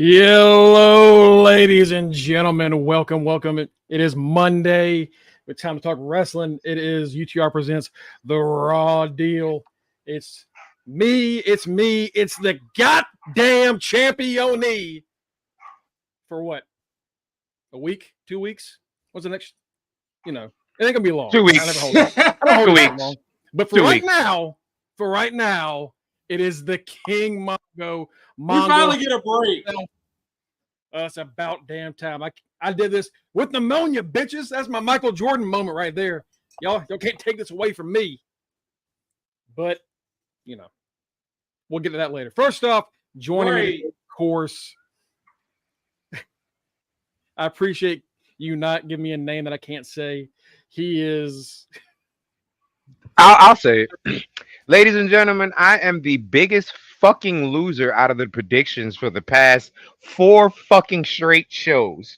Hello, ladies and gentlemen. Welcome. It is Monday. It's time to talk wrestling. It is UTR presents The Raw Deal. It's me. It's the goddamn champion. For what? A week? 2 weeks? What's the next? It ain't gonna be long. 2 weeks. I never hold it. I don't hold 2 it weeks. long. But for right now, it is the King Mongo. We finally get a break. It's about damn time. I did this with pneumonia, bitches. That's my Michael Jordan moment right there. Y'all can't take this away from me. But, we'll get to that later. First off, joining me, of course, I appreciate you not giving me a name that I can't say. He is... I'll say it. Ladies and gentlemen, I am the biggest fucking loser out of the predictions for the past 4 fucking straight shows.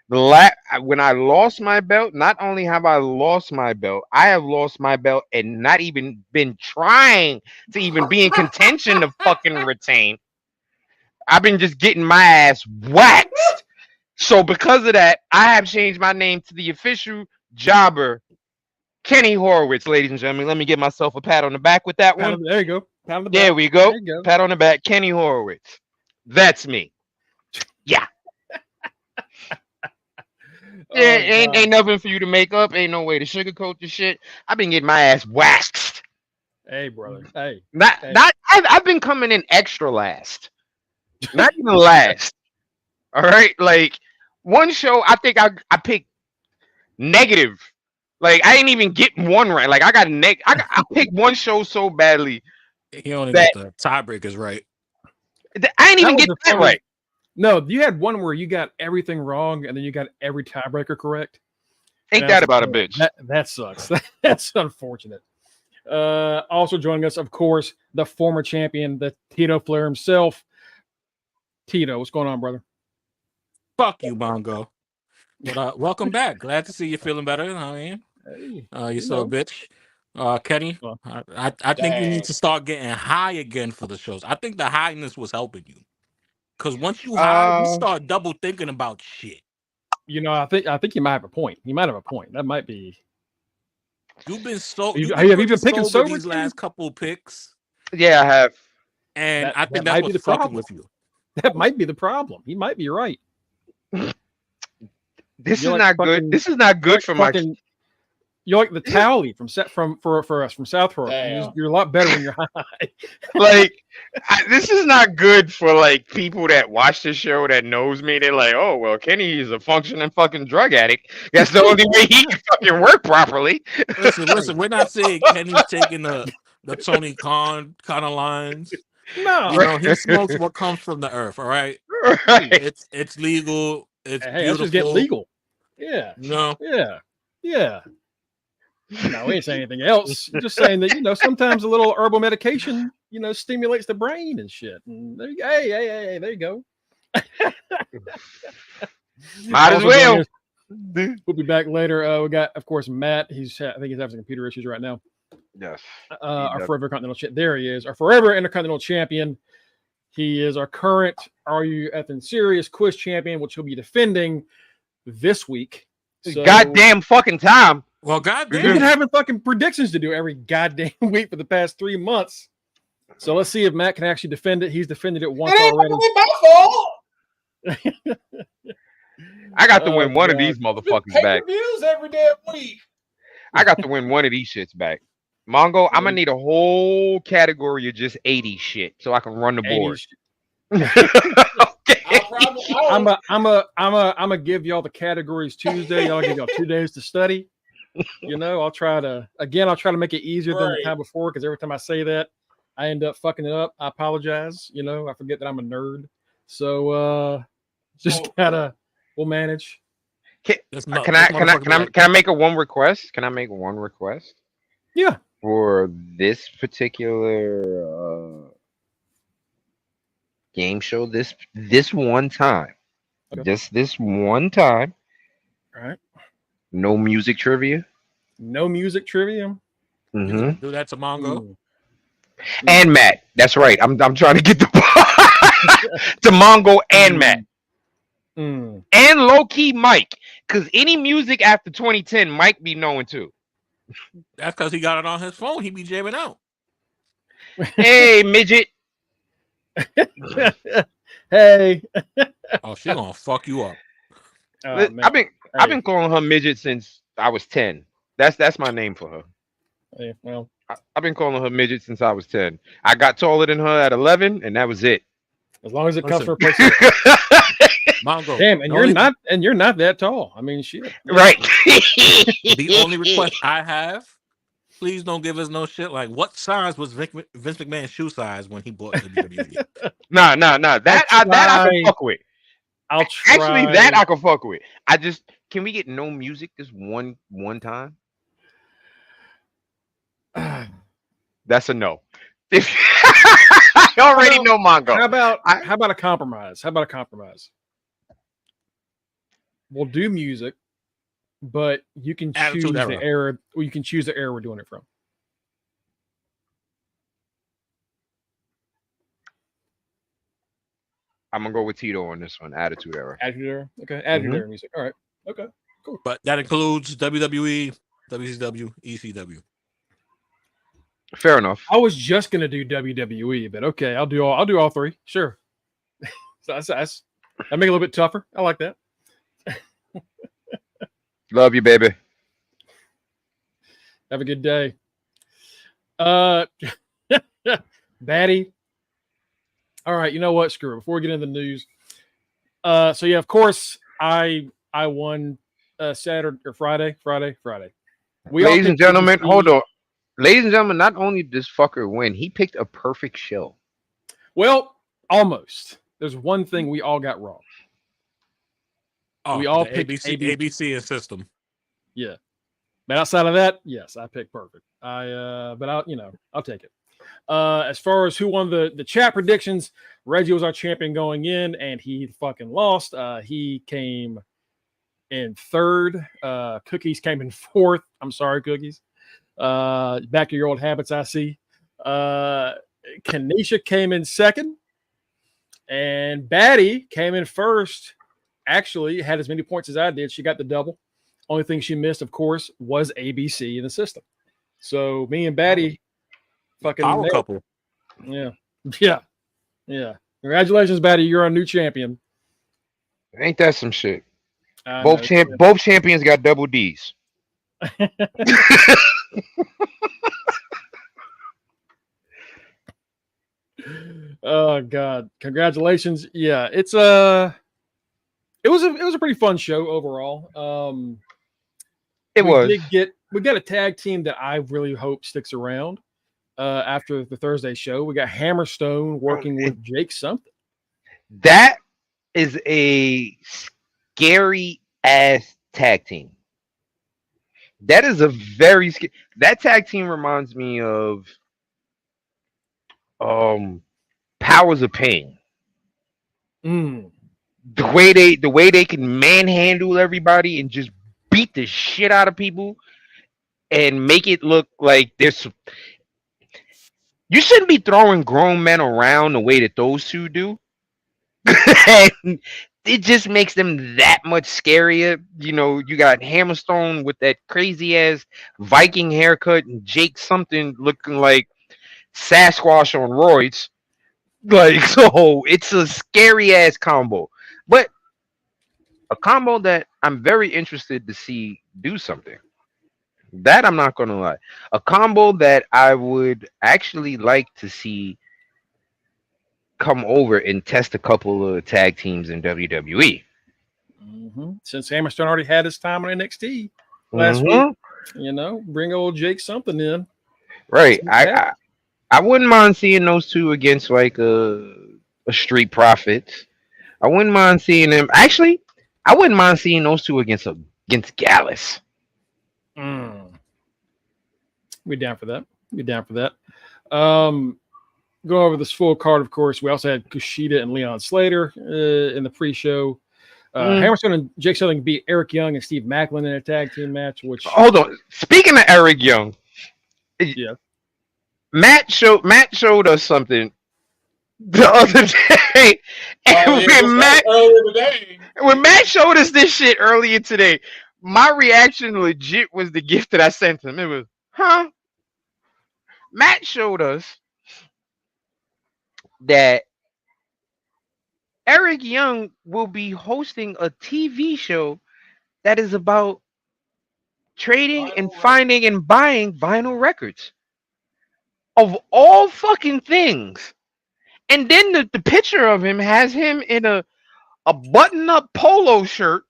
When I lost my belt, not only have I lost my belt, I have lost my belt and not even been trying to even be in contention to fucking retain. I've been just getting my ass waxed. So because of that, I have changed my name to the official jobber, Kenny Horowitz, ladies and gentlemen. Let me give myself a pat on the back with that one. There you go. Pat on the back. There we go. Pat on the back. Kenny Horowitz. That's me. Yeah. Ain't nothing for you to make up. Ain't no way to sugarcoat the shit. I've been getting my ass waxed. Hey, brother. Hey. I've been coming in extra last. Not even last. All right. Like one show, I think I picked negative. Like I didn't even get one right. Like I got I picked one show so badly. He only got the tiebreakers right. I didn't even get that right. No, you had one where you got everything wrong and then you got every tiebreaker correct. Ain't that about a bitch? That sucks. That's unfortunate. Also joining us, of course, the former champion, the Tito Flair himself. Tito, what's going on, brother? Fuck you, Mongo. But welcome back. Glad to see you feeling better than I am. Hey, you so bitch. Kenny, I think you need to start getting high again for the shows. I think the highness was helping you. Because once you high, you start double thinking about shit. I think he might have a point. He might have a point. That might be. You've been so. Have you been picking sober these last couple picks? Yeah, I have. And I think that was fucking with you. That might be the problem. He might be right. This is not good. This is not good for my. You're like the Towley from us from South Fork. You're a lot better when you're high. Like this is not good for like people that watch the show that knows me. They're like, oh well, Kenny is a functioning fucking drug addict. That's the only way he can fucking work properly. Listen. We're not saying Kenny's taking the Tony Khan kind of lines. No, he smokes what comes from the earth. All right, it's legal. It's beautiful. Let's just get legal. Yeah. No. Yeah. No, we ain't saying anything else. Just saying that sometimes a little herbal medication stimulates the brain and shit. And there you go. Hey, there you go. Might as well. We'll be back later. We got, of course, Matt. I think he's having some computer issues right now. Yes. Our forever Intercontinental there he is. Our forever Intercontinental champion. He is our current Are You Effing Serious quiz champion, which he'll be defending this week. So, goddamn fucking time. Well, goddamn. We've been having fucking predictions to do every goddamn week for the past 3 months. So let's see if Matt can actually defend it. He's defended it once already. My fault. I got to win one of these motherfuckers back. Views every damn week. I got to win one of these shits back. Mongo, I'm gonna need a whole category of just 80 shit so I can run the board. Okay. I'm gonna give y'all the categories Tuesday. I'll give y'all 2 days to study. I'll try to make it easier than the time before, because every time I say that, I end up fucking it up. I apologize. I forget that I'm a nerd. So we'll manage. Can I make one request? Can I make one request? Yeah. For this particular game show, this one time, just this one time. All right. No music trivia. No music trivia. Mm-hmm. Do that to Mongo. And Matt. That's right. I'm trying to get the to Mongo and Matt. Mm. And low-key Mike. Because any music after 2010, Mike be knowing too. That's because he got it on his phone. He be jamming out. Hey, midget. Hey. Oh, she gonna fuck you up. Oh, I've been calling her midget since I was 10. That's my name for her. Hey, well, I've been calling her midget since I was 10. I got taller than her at 11, and that was it. as long as it comes Listen. from a place. Mongo. Damn, and you're not that tall. I mean, shit. Right. The only request I have, please don't give us no shit like what size was Vince McMahon's shoe size when he bought WWE. Nah. That I can fuck with. I'll try. Actually, that I can fuck with. Can we get no music this one time? That's a no. I already know Mongo. How about a compromise? We'll do music, but you can choose the era. Or you can choose the era we're doing it from. I'm gonna go with Tito on this one. Attitude Era. Attitude Era. Okay. Attitude Era music. All right. Okay. Cool. But that includes WWE, WCW, ECW. Fair enough. I was just gonna do WWE, but okay, I'll do all three. Sure. So that make it a little bit tougher. I like that. Love you, baby. Have a good day. Batty. All right, you know what? Screw it. Before we get into the news. So yeah, of course, I won Saturday or Friday. Ladies and gentlemen, hold on. Ladies and gentlemen, not only did this fucker win, he picked a perfect show. Well, almost. There's one thing we all got wrong. Oh, we all picked ABC and system. Yeah. But outside of that, yes, I picked perfect. I'll take it. As far as who won the chat predictions, Reggie was our champion going in, and he fucking lost. He came in third. Cookies came in fourth. I'm sorry, Cookies. Back to your old habits, I see. Kanisha came in second, and Batty came in first. Actually, had as many points as I did. She got the double. Only thing she missed, of course, was ABC in the system. So me and Batty fucking power couple. Yeah. Congratulations, Batty. You're our new champion. Ain't that some shit? Both champions got double D's. Oh God! Congratulations. Yeah, it was a pretty fun show overall. We got a tag team that I really hope sticks around after the Thursday show. We got Hammerstone working with Jake something. That is a scary ass tag team. That is a very that tag team reminds me of Powers of Pain. The way they can manhandle everybody and just beat the shit out of people and make it look like there's. You shouldn't be throwing grown men around the way that those two do. And it just makes them that much scarier. You know, you got Hammerstone with that crazy ass Viking haircut and Jake something looking like Sasquatch on roids. Like, so it's a scary ass combo, but a combo that I'm very interested to see do something. That I'm not gonna lie. A combo that I would actually like to see come over and test a couple of tag teams in WWE. Since Hammerstone already had his time on NXT last week, bring old Jake something in. Right. I wouldn't mind seeing those two against like a Street Profits. I wouldn't mind seeing them. Actually, I wouldn't mind seeing those two against Gallus. We're down for that. Go over this full card, of course. We also had Kushida and Leon Slater in the pre-show. Hammerstone and Jake Something beat Eric Young and Steve Macklin in a tag team match. Hold on. Speaking of Eric Young, yeah, Matt showed us something the other day. And when Matt showed us this shit earlier today, my reaction legit was the gift that I sent him. It was, huh? Matt showed us that Eric Young will be hosting a TV show that is about trading and finding and buying vinyl records. Of all fucking things. And then the picture of him has him in a button-up polo shirt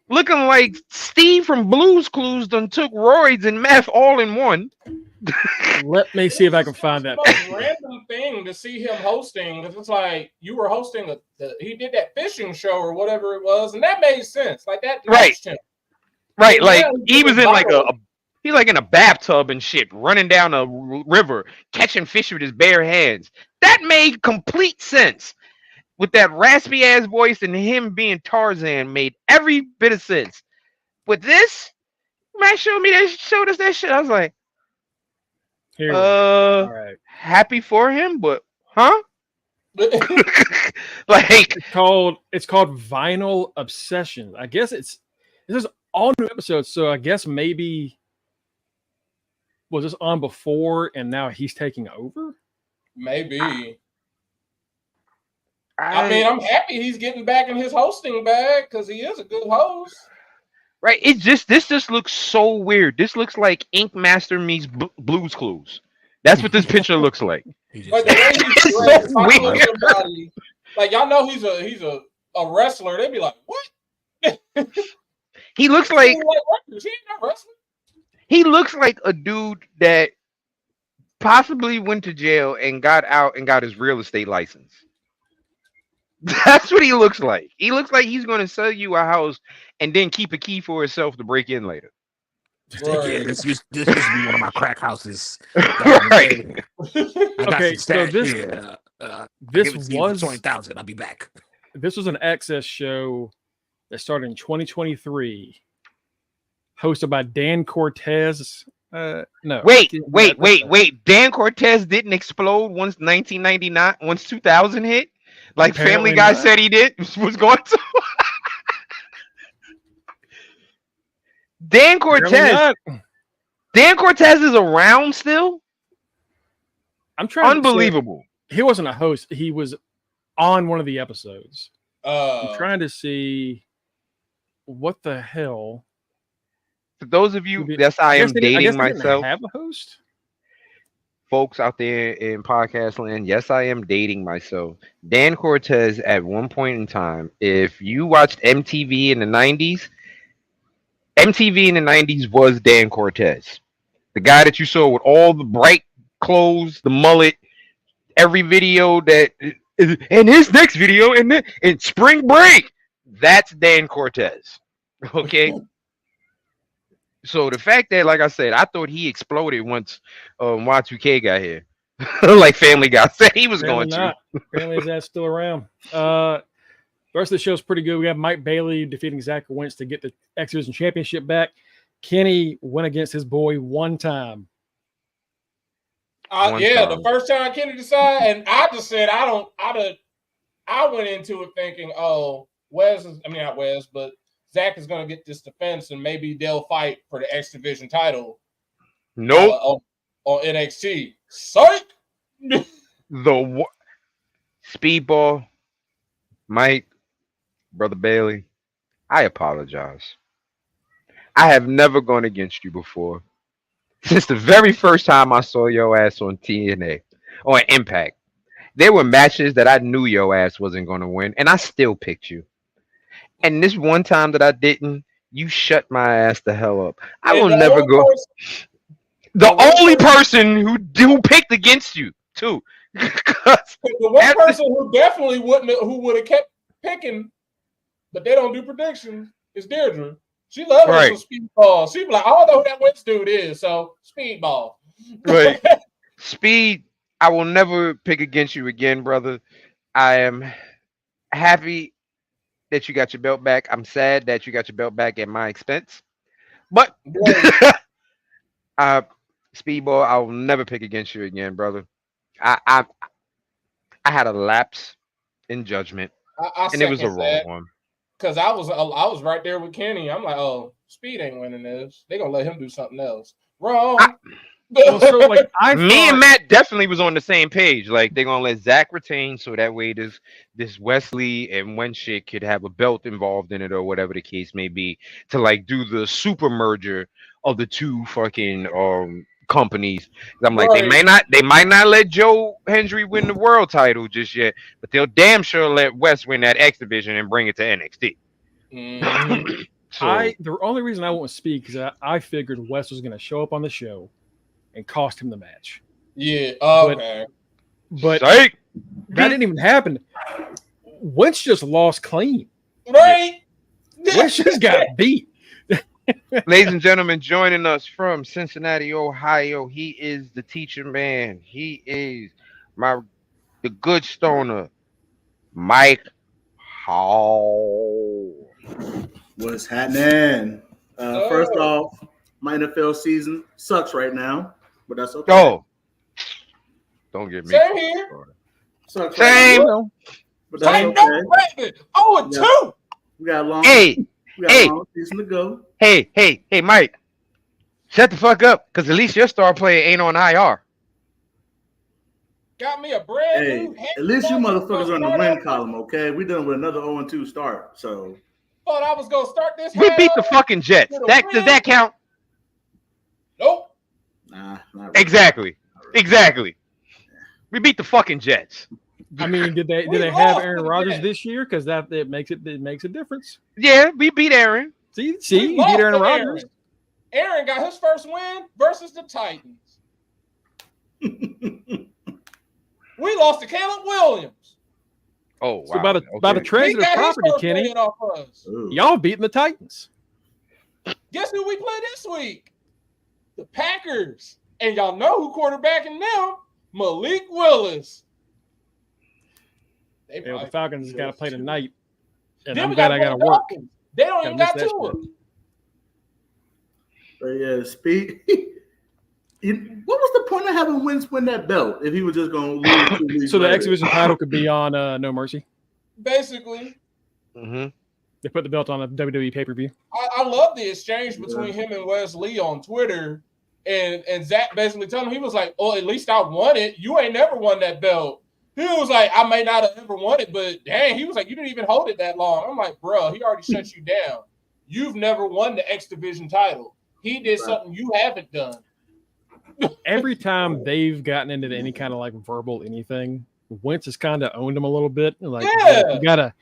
looking like Steve from Blue's Clues done took roids and meth all in one. Let me see if I can find that. It's a random thing to see him hosting, because it's like you were hosting he did that fishing show or whatever it was, and that made sense. Like that matched him. Right, like he was in like he's like in a bathtub and shit, running down a river, catching fish with his bare hands. That made complete sense. With that raspy ass voice and him being Tarzan made every bit of sense. With this, man showed us that shit. I was like, all right, happy for him, but huh? Like it's called Vinyl Obsession. I guess this is all new episodes, so I guess maybe was this on before and now he's taking over? Maybe. I mean, I'm happy he's getting back in his hosting bag because he is a good host. Right. This just looks so weird. This looks like Ink Master meets Blue's Clues. That's what this picture looks like. But the way he's dressed, so weird. Somebody, like y'all know he's a wrestler. They'd be like, what? He looks like he ain't no wrestler. He looks like a dude that possibly went to jail and got out and got his real estate license. That's what he looks like. He looks like he's going to sell you a house and then keep a key for himself to break in later. Right. Yeah, this used to be one of my crack houses. Right. Okay, so this was 20,000. I'll be back. This was an access show that started in 2023, hosted by Dan Cortez. No. Wait. Dan Cortez didn't explode once 1999, once 2000 hit. Like Apparently Family Guy not. said he was going to. Dan Cortez is around still? I'm trying. Unbelievable. He wasn't a host. He was on one of the episodes. I'm I'm trying to see what the hell. For those of you, yes, I am dating myself. Have a host? Folks out there in podcast land, yes, I am dating myself. Dan Cortez, at one point in time, if you watched MTV in the 90s, MTV in the 90s was Dan Cortez. The guy that you saw with all the bright clothes, the mullet, every video that, and his next video, and Spring Break, that's Dan Cortez. Okay? So the fact that, like I said, I thought he exploded once Y2K got here. Like Family Guy said he was going to. Apparently his ass still around. The rest of the show is pretty good. We have Mike Bailey defeating Zach Wentz to get the X Division Championship back. Kenny went against his boy one time. The first time Kenny decided, and I just said I went into it thinking, oh, not Wes, but Zach is going to get this defense, and maybe they'll fight for the X Division title. Nope. On NXT. Psych! The Speedball, Mike, Brother Bailey, I apologize. I have never gone against you before. Since the very first time I saw your ass on TNA, or Impact, there were matches that I knew your ass wasn't going to win, and I still picked you. And this one time that I didn't, you shut my ass the hell up. I will never go. The only person who picked against you too. The one person who definitely who would have kept picking, but they don't do predictions, is Deirdre. She loves some Speedball. She be like, I don't know who that Wentz dude is, so Speedball. Right. Speed, I will never pick against you again, brother. I am happy that you got your belt back. I'm sad that you got your belt back at my expense. But Speedball, I will never pick against you again, brother. I had a lapse in judgment, and it was a wrong one. Because I was right there with Kenny. I'm like, oh, Speed ain't winning this. They gonna let him do something else. Wrong. Me and Matt definitely was on the same page. Like they're gonna let Zach retain, so that way this Wesley and one shit could have a belt involved in it, or whatever the case may be, to like do the super merger of the two fucking companies. I'm like, they might not let Joe Hendry win the world title just yet, but they'll damn sure let Wes win that X division and bring it to NXT. So, the only reason I won't speak is I figured Wes was going to show up on the show and cost him the match. Yeah. Okay. But that didn't even happen. Wentz just lost clean. Right. Wentz just got beat. Ladies and gentlemen, joining us from Cincinnati, Ohio, he is the teacher man. He is the good stoner, Mike Hall. What's happening? First off, my NFL season sucks right now, but that's okay. Oh, don't get me. Same here. Sucks Same. right now, but that's okay. 0-2. We got a long. We got a long season to go. Hey, Mike, shut the fuck up, because at least your star player ain't on IR. Got me a brand new. At least you motherfuckers are in the win column, okay? We done with another 0-2 start, so. Thought I was gonna start this. We beat the fucking Jets. Does that count? Nope. Nah, not really. Exactly. We beat the fucking Jets. I mean, did they have Aaron Rodgers this year? Because it makes a difference. Yeah, we beat Aaron. See, you beat Aaron Rodgers. Aaron got his first win versus the Titans. We lost to Caleb Williams. Oh, wow. So by the transitive property, Kenny, y'all beating the Titans. Guess who we play this week? The Packers. And y'all know who quarterbacking them? Malik Willis. The Falcons got to play tonight. And I'm glad I got to work. They don't even got to it. But yeah, Speed. What was the point of having Wentz win that belt if he was just going to lose? So the X Division title could be on No Mercy. Basically. Mm-hmm. They put the belt on a WWE pay-per-view. I love the exchange between him and Wesley on Twitter. And Zach basically told him, he was like, oh, at least I won it. You ain't never won that belt. He was like, I may not have ever won it, but dang, he was like, you didn't even hold it that long. I'm like, bro, he already shut you down. You've never won the X Division title. He did something you haven't done. Every time they've gotten into any kind of like verbal anything, Wentz has kind of owned him a little bit. Like, you gotta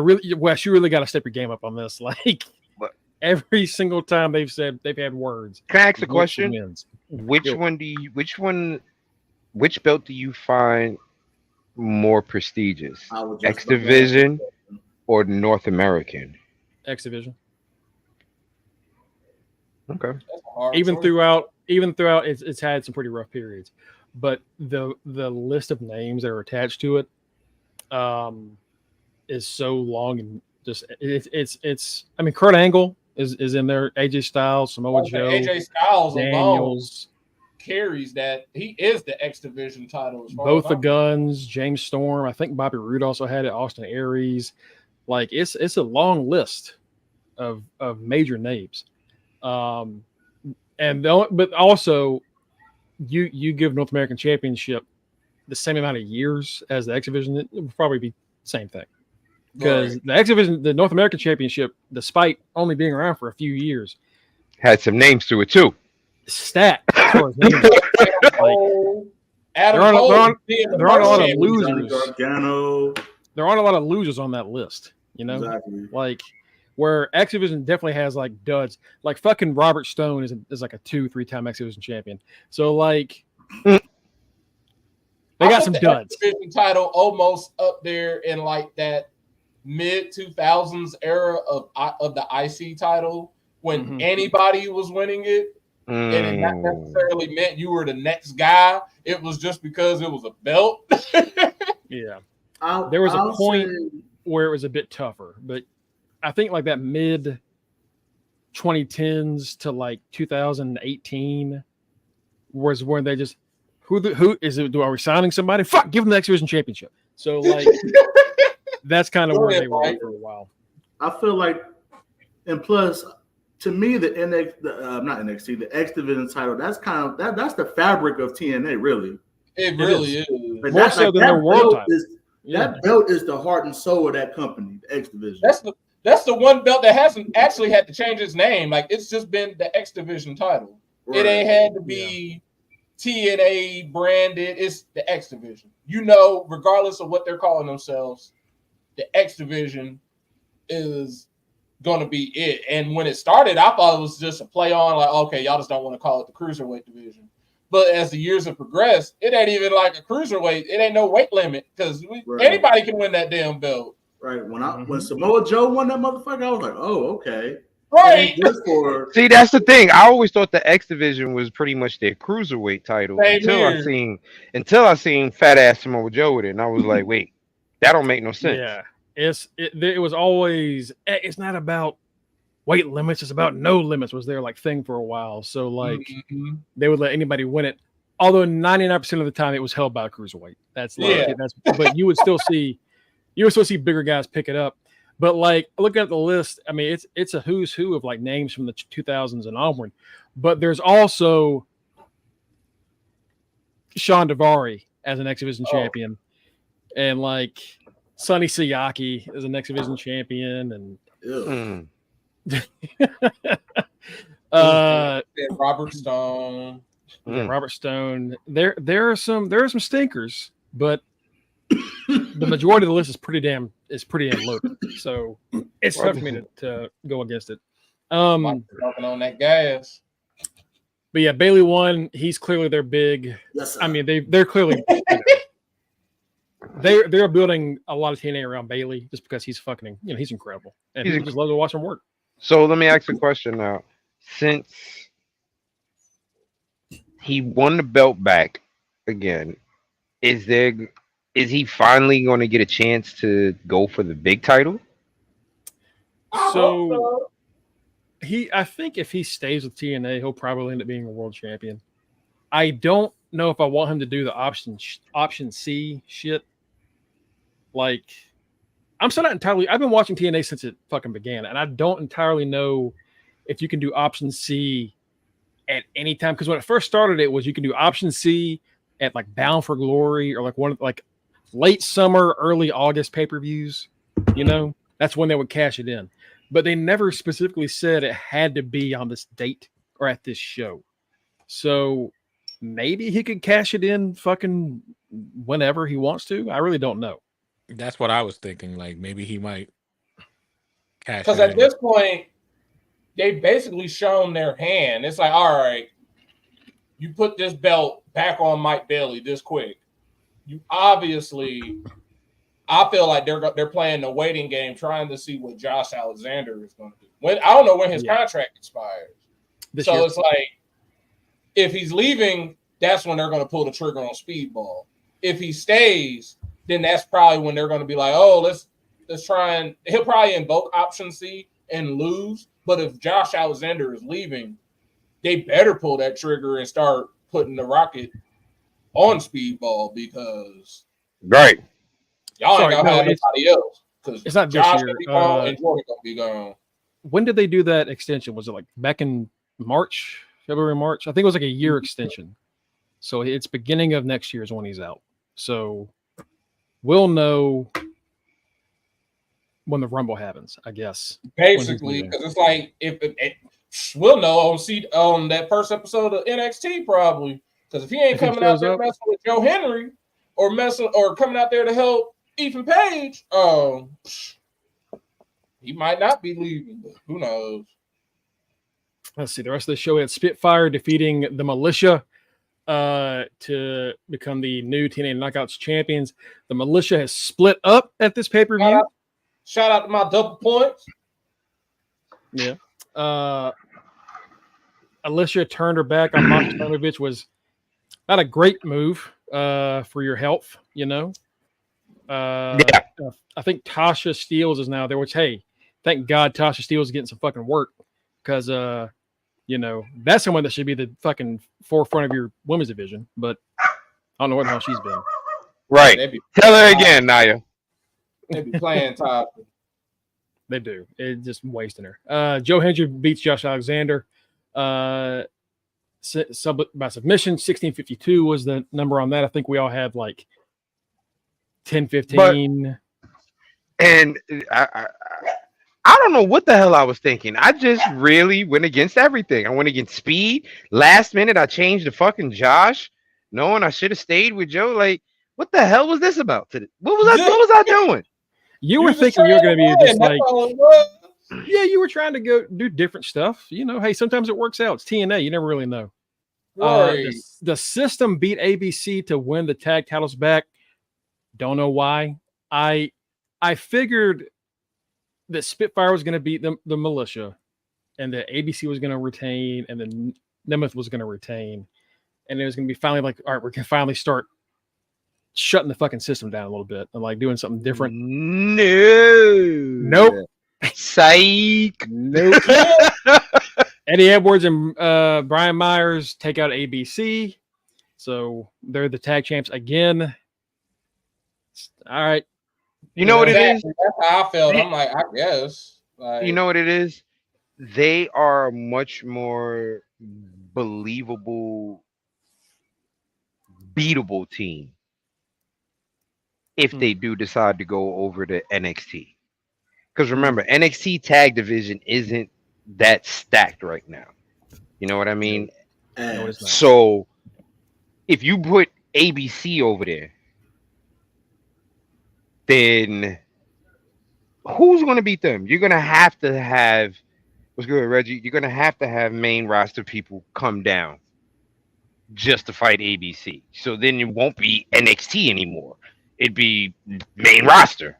really, Wes, you really got to step your game up on this. Like, every single time they've had words. Can I ask a question? Which belt do you find more prestigious? X Division or North American? X Division. Okay. Even throughout it's had some pretty rough periods, but the list of names that are attached to it is so long, and just it's I mean, Kurt Angle is in there, AJ Styles, Samoa Joe, AJ Styles Daniels carries that. He is the X Division title. Both the Guns, James Storm, I think Bobby Roode also had it, Austin Aries. Like it's a long list of major names. But also you give North American Championship the same amount of years as the X Division, it would probably be the same thing. Because the X Division, the North American Championship, despite only being around for a few years, had some names to it too. Stacked. There aren't a lot of losers. There aren't a lot of losers on that list. You know, like where X Division definitely has like duds. Like fucking Robert Stone is like a 2-3 time X Division champion. So like they got some duds. X Division title almost up there in like that mid 2000s era of the IC title when anybody was winning it. And it not necessarily meant you were the next guy. It was just because it was a belt. Yeah. There was a point where it was a bit tougher, but I think like that mid 2010s to like 2018 was when they just who is it? Are we signing somebody? Fuck, give them the X Division Championship. So like, that's kind of where they were for a while. I feel like, and plus, to me, not NXT, the X Division title, that's the fabric of TNA, really. It really is. But more so than their world title. That belt is the heart and soul of that company, the X Division. That's the one belt that hasn't actually had to change its name. Like, it's just been the X Division title. Right. It ain't had to be TNA branded. It's the X Division. You know, regardless of what they're calling themselves, the X Division is going to be it. And when it started, I thought it was just a play on, like, okay, y'all just don't want to call it the Cruiserweight division. But as the years have progressed, it ain't even like a cruiserweight. It ain't no weight limit because anybody can win that damn belt. Right. When Samoa Joe won that motherfucker, I was like, oh, okay. Right. See, that's the thing. I always thought the X Division was pretty much their cruiserweight title until I seen fat ass Samoa Joe with it, and I was like, wait, that don't make no sense. Yeah. It was always, it's not about weight limits, it's about no limits was their like thing for a while. So like they would let anybody win it. Although 99% of the time it was held by a cruiserweight. But you would still see bigger guys pick it up. But like look at the list. I mean, it's a who's who of like names from the 2000s and onward. But there's also Sean Daivari as an X Division champion, and like Sonny Siaki is an X Division champion, and Robert Stone. Robert Stone. There are some stinkers, but the majority of the list is pretty damn low. So it's tough for me to go against it. On that gas. But yeah, Bailey won. He's clearly their big. Yes, I mean, they're clearly they're building a lot of TNA around Bailey just because he's fucking, he's incredible, and people just love to watch him work. So let me ask a question now. Since he won the belt back again, is he finally going to get a chance to go for the big title? So I think if he stays with TNA, he'll probably end up being a world champion. I don't know if I want him to do the option C shit. Like, I'm still not entirely. I've been watching TNA since it fucking began, and I don't entirely know if you can do option C at any time. Because when it first started, it was you can do option C at like Bound for Glory or like one of like late summer, early August pay-per-views. That's when they would cash it in. But they never specifically said it had to be on this date or at this show. So maybe he could cash it in fucking whenever he wants to. I really don't know. That's what I was thinking. Like maybe he might cash. Because at this point, they've basically shown their hand. It's like, all right, you put this belt back on Mike Bailey this quick. You obviously, I feel like they're playing the waiting game, trying to see what Josh Alexander is going to do. I don't know when his contract expires. It's like, if he's leaving, that's when they're going to pull the trigger on Speedball. If he stays, then that's probably when they're going to be like, oh, let's try and he'll probably invoke option C and lose. But if Josh Alexander is leaving, they better pull that trigger and start putting the Rocket on Speedball because y'all ain't gonna have anybody else because it's not Josh this year. gonna be gone and Jordan gonna be gone. When did they do that extension? Was it like back in February, March? I think it was like a year extension. So it's beginning of next year is when he's out. So we'll know when the Rumble happens, I guess. Basically, because it's like we'll know on that first episode of NXT probably. Because if he ain't coming out there messing with Joe Henry or coming out there to help Ethan Page, he might not be leaving. But who knows? Let's see. The rest of the show, we had Spitfire defeating the Militia to become the new TNA Knockouts champions. The Militia has split up at this pay-per-view. Shout out to my double points. Yeah. Alicia turned her back on Masha Stanovich was not a great move for your health, I think Tasha Steelz is now there, which, hey, thank God Tasha Steelz is getting some fucking work because, that's someone that should be the fucking forefront of your women's division. But I don't know what the hell she's been. Right. Tell her again, Naya. They be playing top. They do. It's just wasting her. Joe Hendry beats Josh Alexander by submission. 16:52 was the number on that. I think we all had like 10:15. And I don't know what the hell I was thinking. I just really went against everything. I went against speed. Last minute, I changed to fucking Josh, knowing I should have stayed with Joe. Like, what the hell was this about? What was I doing? You were thinking you were going to be just like, yeah, you were trying to go do different stuff. You know, hey, sometimes it works out. It's TNA. You never really know. Right. The system beat ABC to win the tag titles back. Don't know why. I figured that Spitfire was going to beat the Militia, and that ABC was going to retain, and then Nemeth was going to retain, and it was going to be finally like, all right, we can finally start shutting the fucking system down a little bit and like doing something different. Nope. Psych. Nope. Eddie Edwards and Brian Myers take out ABC, so they're the tag champs again. All right. You know what it is? That's how I felt. I'm like, I guess. Like, you know what it is? They are a much more believable, beatable team if they do decide to go over to NXT. Because remember, NXT tag division isn't that stacked right now. You know what I mean? So if you put ABC over there, then who's going to beat them? You're going to have, what's good, Reggie? You're going to have main roster people come down just to fight ABC. So then it won't be NXT anymore. It'd be main roster.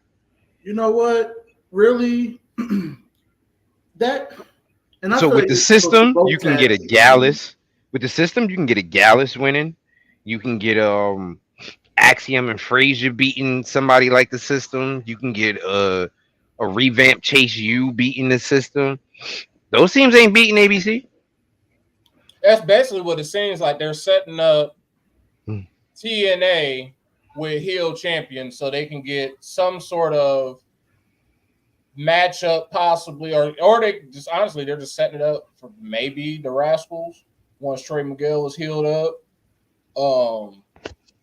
You know what? Really? So with the system, you can get a Gallus. With the system, you can get a Gallus winning. You can get Axiom and Frazier beating somebody like the system. You can get a revamped Chase U beating the system. Those teams ain't beating ABC. That's basically what it seems like. They're setting up TNA with heel champions so they can get some sort of matchup possibly, or they just honestly they're just setting it up for maybe the Rascals once Trey Miguel is healed up.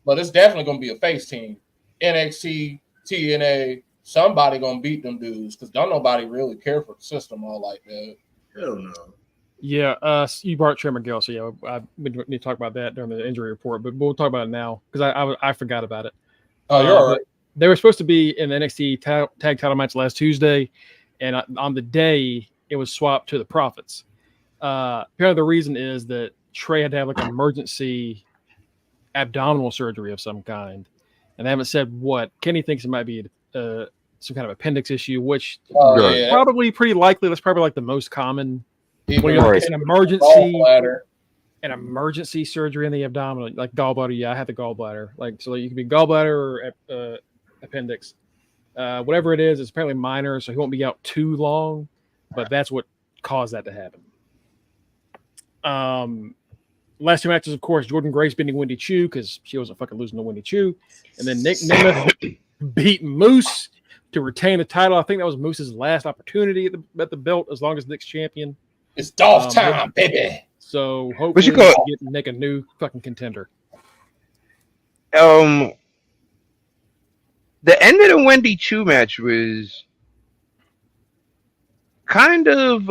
But it's definitely going to be a face team. NXT, TNA, somebody going to beat them dudes because don't nobody really care for the system all like that. Hell no. Yeah, you brought Trey Miguel, so yeah, I need to talk about that during the injury report, but we'll talk about it now because I forgot about it. Oh, you're all right. They were supposed to be in the NXT tag title match last Tuesday, and on the day it was swapped to the Profits. Apparently, the reason is that Trey had to have like an emergency abdominal surgery of some kind, and they haven't said what. Kenny thinks it might be some kind of appendix issue, which probably pretty likely. That's probably like the most common. When you're like an emergency surgery in the abdominal, like gallbladder. Yeah, I had the gallbladder. Like so, you can be gallbladder or appendix, whatever it is. It's apparently minor, so he won't be out too long. But that's what caused that to happen. Last two matches, of course, Jordan Grace beating Wendy Chu because she wasn't fucking losing to Wendy Chu. And then Nick Nemeth beat Moose to retain the title. I think that was Moose's last opportunity at the belt as long as Nick's champion. It's Dolph time, baby. So hopefully we get Nick a new fucking contender. The end of the Wendy Chu match was kind of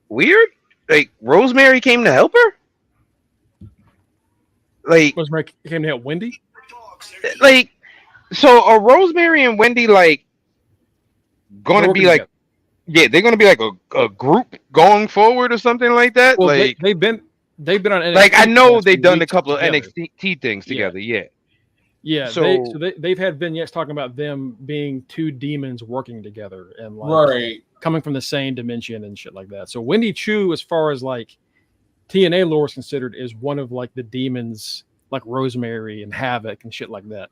weird. Like Rosemary came to help her. Like Rosemary came to help Wendy. Like, so are Rosemary and Wendy like going to be like, yeah, they're going to be like a group going forward or something like that. Well, like they've been on NXT. Like I know they've done a couple of NXT things together. Yeah. Yeah, so they've had vignettes talking about them being two demons working together and like coming from the same dimension and shit like that. So Wendy Chu, as far as like TNA lore is considered, is one of like the demons, like Rosemary and Havoc and shit like that.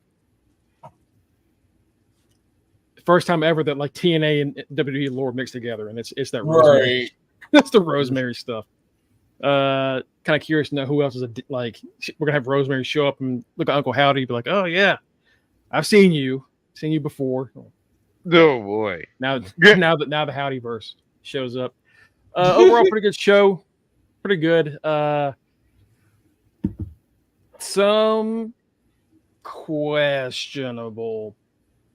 First time ever that like TNA and WWE lore mixed together, and it's that Rosemary. That's the Rosemary stuff. Kind of curious to know who else is like. We're gonna have Rosemary show up and look at Uncle Howdy, be like, "Oh yeah, I've seen you before." Oh boy! Now the Howdy verse shows up. Overall, pretty good show. Pretty good. Some questionable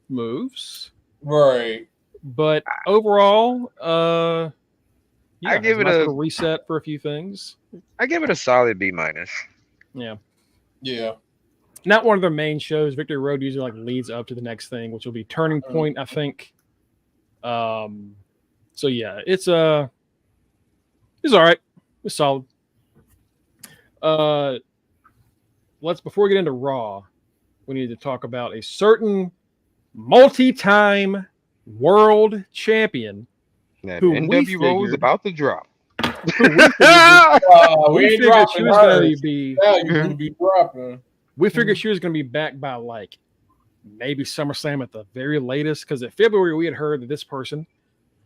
moves, right? But overall, yeah, I give it a reset for a few things. I give it a solid B-. Yeah. Not one of their main shows. Victory Road usually like leads up to the next thing, which will be Turning Point, I think. So yeah, it's all right. It's solid. Before we get into Raw, we need to talk about a certain multi-time world champion that NWO is about to drop. we figured she was going to be. Dropping. We figured she was going to be back by like maybe SummerSlam at the very latest, because in February we had heard that this person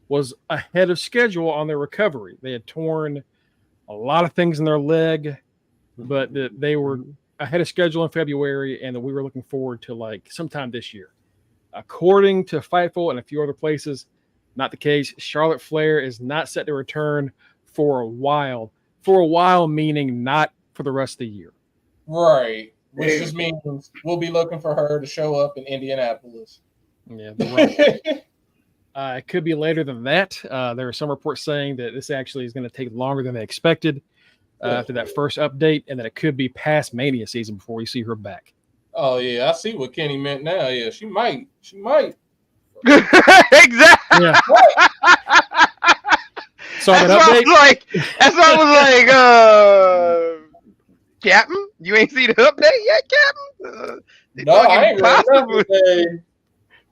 was ahead of schedule on their recovery. They had torn a lot of things in their leg, but they were ahead of schedule in February, and that we were looking forward to like sometime this year. According to Fightful and a few other places, not the case. Charlotte Flair is not set to return for a while. For a while, meaning not for the rest of the year. Right. Which just means we'll be looking for her to show up in Indianapolis. Yeah, right. It could be later than that. There are some reports saying that this actually is going to take longer than they expected after that first update, and that it could be past Mania season before we see her back. Oh yeah, I see what Kenny meant now. Yeah, she might. Exactly. Yeah. So that's what I was like, Captain, you ain't see the update yet, Captain? No, I ain't possibly.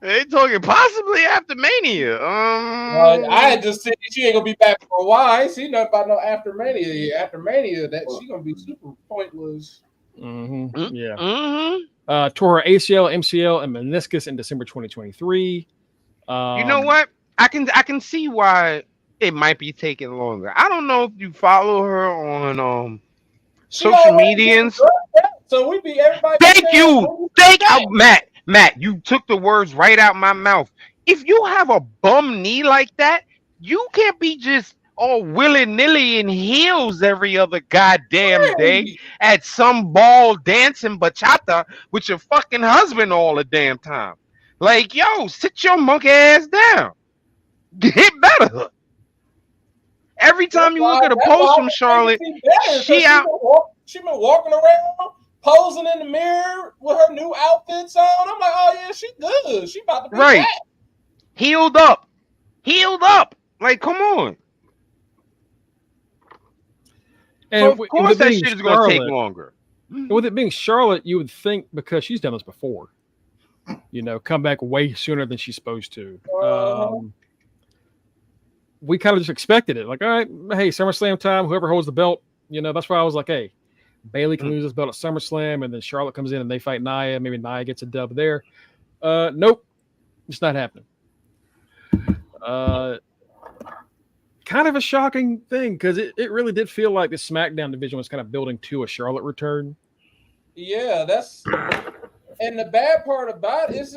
They talking possibly after Mania. I had just said she ain't gonna be back for a while. I ain't seen nothing about no after Mania. After Mania, that she gonna be super pointless. Mm-hmm. Yeah. Mm-hmm. Tore her ACL, MCL, and meniscus in December 2023. You know what? I can see why it might be taking longer. I don't know if you follow her on social medias. So we be everybody. Thank you, Matt. You took the words right out my mouth. If you have a bum knee like that, you can't be just all willy-nilly in heels every other goddamn day at some ball dancing bachata with your fucking husband all the damn time. Like, yo, sit your monkey ass down. Get better. Every time you look at a post from Charlotte, she been walking around, posing in the mirror with her new outfits on. I'm like, oh yeah, she good. She about to be back. Healed up. Like, come on. And so of course that shit is going to take longer. With it being Charlotte, you would think, because she's done this before, come back way sooner than she's supposed to. We kind of just expected it. Like, all right, hey, SummerSlam time, whoever holds the belt, that's why I was like, hey, Bayley can lose this belt at SummerSlam, and then Charlotte comes in and they fight Nia. Maybe Nia gets a dub there. Nope, it's not happening. Kind of a shocking thing, because it really did feel like the SmackDown division was kind of building to a Charlotte return. Yeah, and the bad part about it is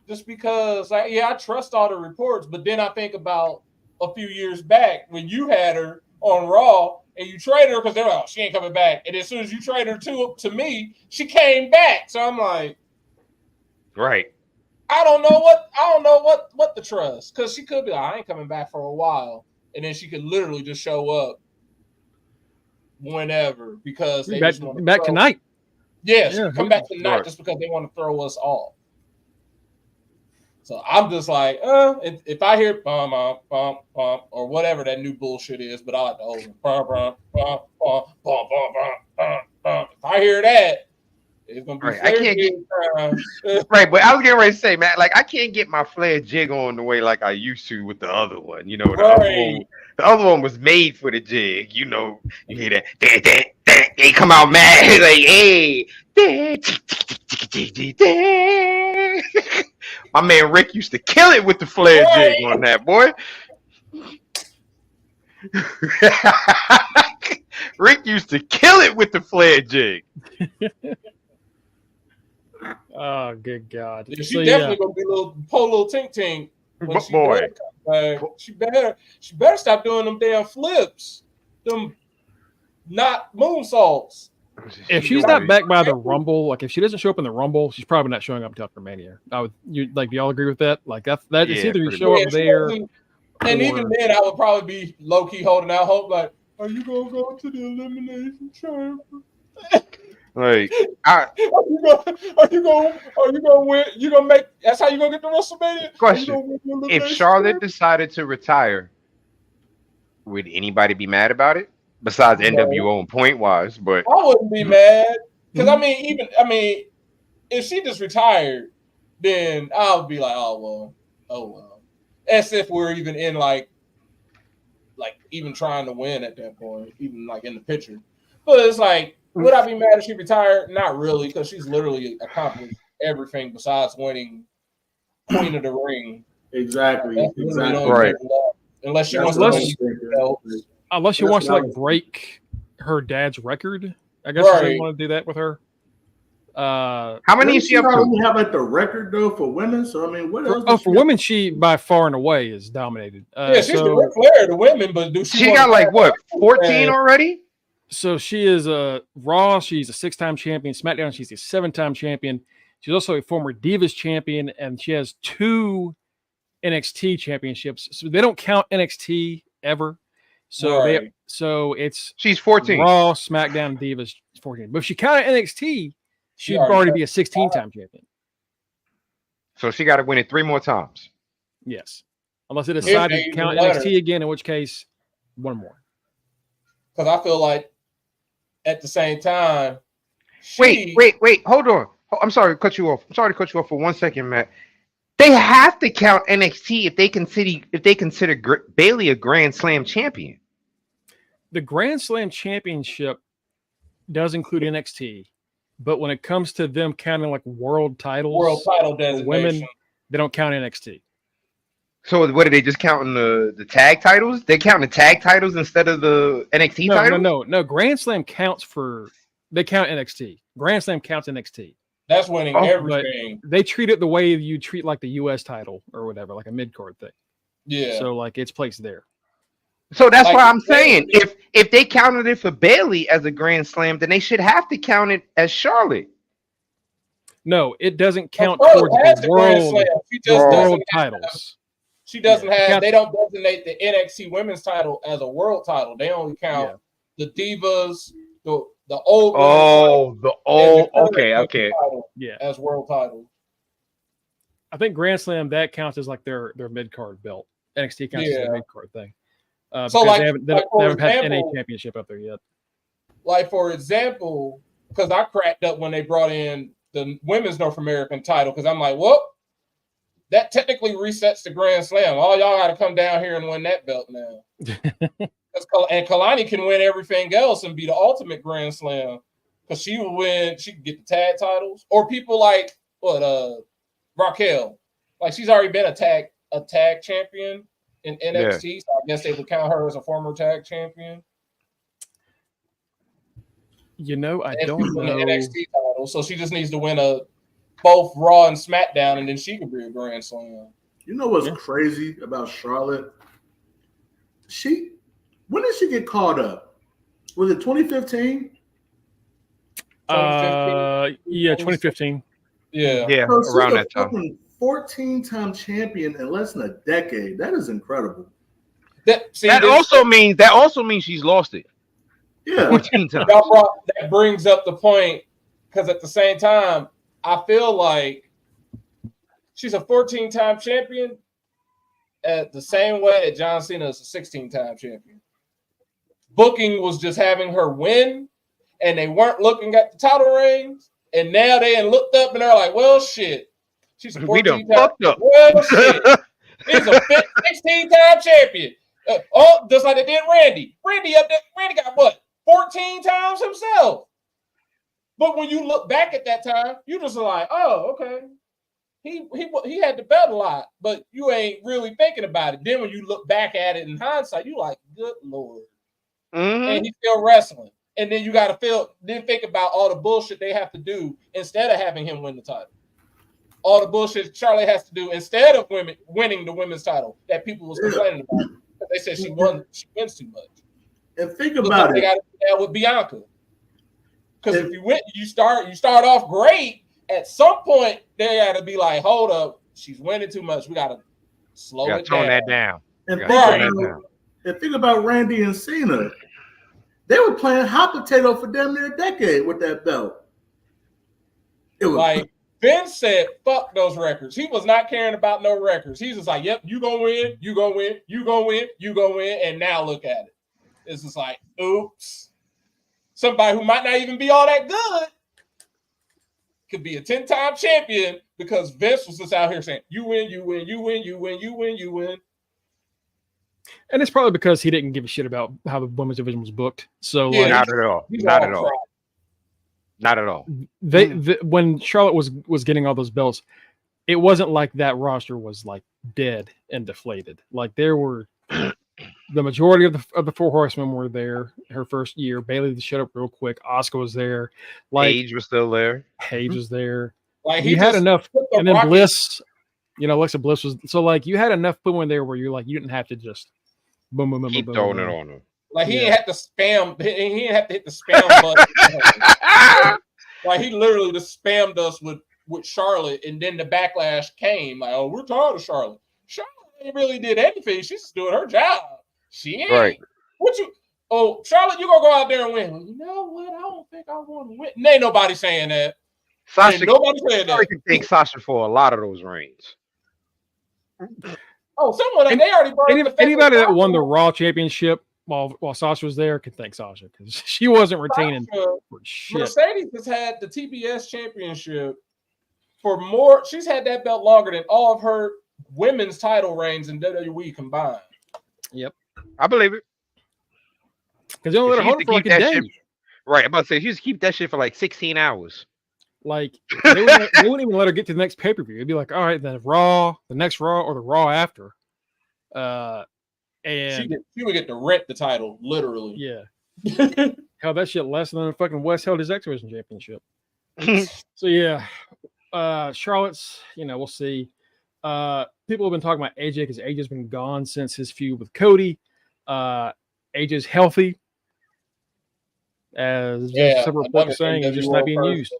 just because, I trust all the reports, but then I think about a few years back when you had her on Raw and you traded her because they're like, she ain't coming back. And as soon as you traded her to me, she came back. So I'm like, right. I don't know what to trust, because she could be like, I ain't coming back for a while, and then she could literally just show up whenever because they just want to back tonight. Yeah, she come back tonight just because they want to throw us off. So I'm just like, if I hear bum bum bum bum or whatever that new bullshit is, but I like the old bum bum bum bum bum bum bum. If I hear that, it's gonna be I can't get right. But I was getting ready to say, Matt, like I can't get my Flair jig on the way like I used to with the other one. The other one was made for the jig. You hear that? They come out mad like, hey. My man Rick used to kill it with the Flair jig on that, boy. Rick used to kill it with the flare jig. Oh, good God! Yeah, she definitely gonna be a little tink tink when she Boy. She better stop doing them damn flips, them not moonsaults. If she's not back by the Rumble, like if she doesn't show up in the Rumble, she's probably not showing up until after Mania. Do y'all agree with that? Like that it's either you show up there, and even then, I would probably be low key holding out hope. Like, are you gonna go to the elimination chamber? Like, are you gonna win? You gonna make? That's how you gonna get the WrestleMania. Question: if Charlotte decided to retire, would anybody be mad about it? Besides NWO and point wise, but I wouldn't be mad because I mean, if she just retired, then I would be like, oh well. As if we're even in like even trying to win at that point, even like in the picture. But it's like, would I be mad if she retired? Not really, because she's literally accomplished everything besides winning Queen of the Ring. Exactly. Right. Unless she wants to win. Unless she wants to like break her dad's record, I guess she doesn't want to do that with her. How many is she up to? We have like the record though for women. So I mean, what else? For women, she by far and away is dominated. Yeah, she's the Ric Flair to women, but she got like what 14 already? So she is a Raw. She's a 6-time champion. SmackDown. She's a 7-time champion. She's also a former Divas champion, and she has 2 NXT championships. So they don't count NXT ever. So she's 14. Raw, SmackDown, Divas 14. But if she counted NXT, she'd already be a 16-time champion. So she got to win it 3 more times. Yes, unless they decide to count NXT again, in which case 1 more. Because I feel like at the same time, wait, hold on. I'm sorry to cut you off. For 1 second, Matt. They have to count NXT if they consider Bayley a Grand Slam champion. The Grand Slam championship does include NXT, but when it comes to them counting like world title designation, women, they don't count NXT. So what are they just counting the tag titles? They count the tag titles instead of the NXT titles? No. Grand Slam counts they count NXT. Grand Slam counts NXT. That's winning everything. They treat it the way you treat like the US title or whatever, like a mid-card thing. Yeah. So like it's placed there. So that's why I'm saying if they counted it for Bayley as a Grand Slam, then they should have to count it as Charlotte. No, it doesn't count towards the world titles. She doesn't have. They don't designate the NXT Women's title as a world title. They only count the Divas, the old. Okay. As world titles. I think Grand Slam that counts as like their mid card belt. NXT counts as their mid card thing. So they haven't had any championship up there yet. Like for example, because I cracked up when they brought in the Women's North American title, because I'm like, well, that technically resets the Grand Slam. All y'all got to come down here and win that belt now. And Kalani can win everything else and be the ultimate Grand Slam, because she will win. She can get the tag titles, or people like Raquel, like she's already been a tag champion in NXT. So I guess they would count her as a former tag champion. I don't know. An NXT title, so she just needs to win both Raw and SmackDown, and then she could be a Grand Slam. You know what's crazy about Charlotte? When did she get called up? Was it 2015? 2015. Yeah, so around that time. 14-time champion in less than a decade. That is incredible. That also means she's lost it. Yeah, 14 times. That brings up the point, because at the same time, I feel like she's a 14-time champion at the same way that John Cena is a 16-time champion. Booking was just having her win, and they weren't looking at the title rings, and now they looked up and they're like, well, shit. She's a 14-time champion. Well, shit. He's a 16-time champion. Just like they did Randy. Randy got what? 14 times himself. But when you look back at that time, you just like, oh, okay. he had the belt a lot, but you ain't really thinking about it. Then when you look back at it in hindsight, you like, good Lord. And he's still wrestling. And then you got to think about all the bullshit they have to do instead of having him win the title. All the bullshit Charlotte has to do instead of winning the women's title that people was complaining about. They said she wins too much. And think about it. They got to do that with Bianca. Because if you start off great, at some point they got to be like, hold up, she's winning too much. We got to slow it down. Tone that down. And think about Randy and Cena. They were playing hot potato for damn near a decade with that belt. It was like Vince said, fuck those records. He was not caring about no records. He's just like, yep, you gonna win, you gonna win, you gonna win, you gonna win, and now look at it. It's just like, oops. Somebody who might not even be all that good could be a 10-time champion because Vince was just out here saying, you win, you win, you win, you win, you win, you win. And it's probably because he didn't give a shit about how the women's division was booked. So yeah, not at all. Not at all. Not at all. When Charlotte was getting all those belts, it wasn't like that roster was like dead and deflated. Like there were the majority of the Four Horsemen were there her first year. Bayley just showed up real quick. Asuka was there. Like Paige was still there. Paige was there. Like he had enough, and then Bliss. Alexa Bliss was so like you had enough people in there where you're like you didn't have to just boom boom boom keep boom, throwing boom, it on them. Like he didn't have to spam. He didn't have to hit the spam button. Like he literally just spammed us with Charlotte, and then the backlash came. Like, oh, we're tired of Charlotte. Charlotte ain't really did anything. She's just doing her job. She ain't. Right. Charlotte, you gonna go out there and win? Well, you know what? I don't think I want to win. And ain't nobody saying that. Sasha, nobody saying that. I can thank Sasha for a lot of those reigns. Oh, someone they already brought anybody that won the Raw Championship while Sasha was there can thank Sasha because she wasn't retaining for shit. Mercedes has had the TBS Championship for more. She's had that belt longer than all of her women's title reigns in WWE combined. Yep, I believe it. Because they only let her hold it for like a day. Shit, right, I'm about to say she used to keep that shit for like 16 hours. Like they wouldn't even let her get to the next pay-per-view. It'd be like, all right, then Raw, the next Raw, or the Raw after. And she would get to rent the title, literally. Yeah. Hell, that shit less than fucking West held his X Division Championship. So yeah. Charlotte's, we'll see. People have been talking about AJ because AJ's been gone since his feud with Cody. AJ's healthy. As several reports are saying, he's just not being used.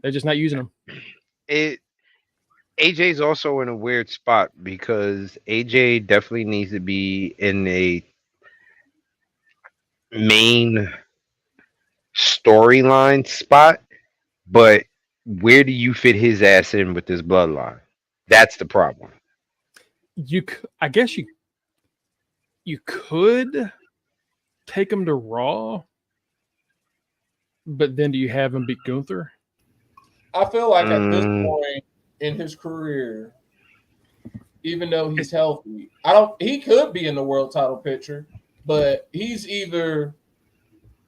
They're just not using him. AJ's also in a weird spot because AJ definitely needs to be in a main storyline spot, but where do you fit his ass in with this bloodline? That's the problem. I guess you could take him to Raw, but then do you have him beat Gunther? I feel like at this point in his career, even though he's healthy, he could be in the world title picture, but he's either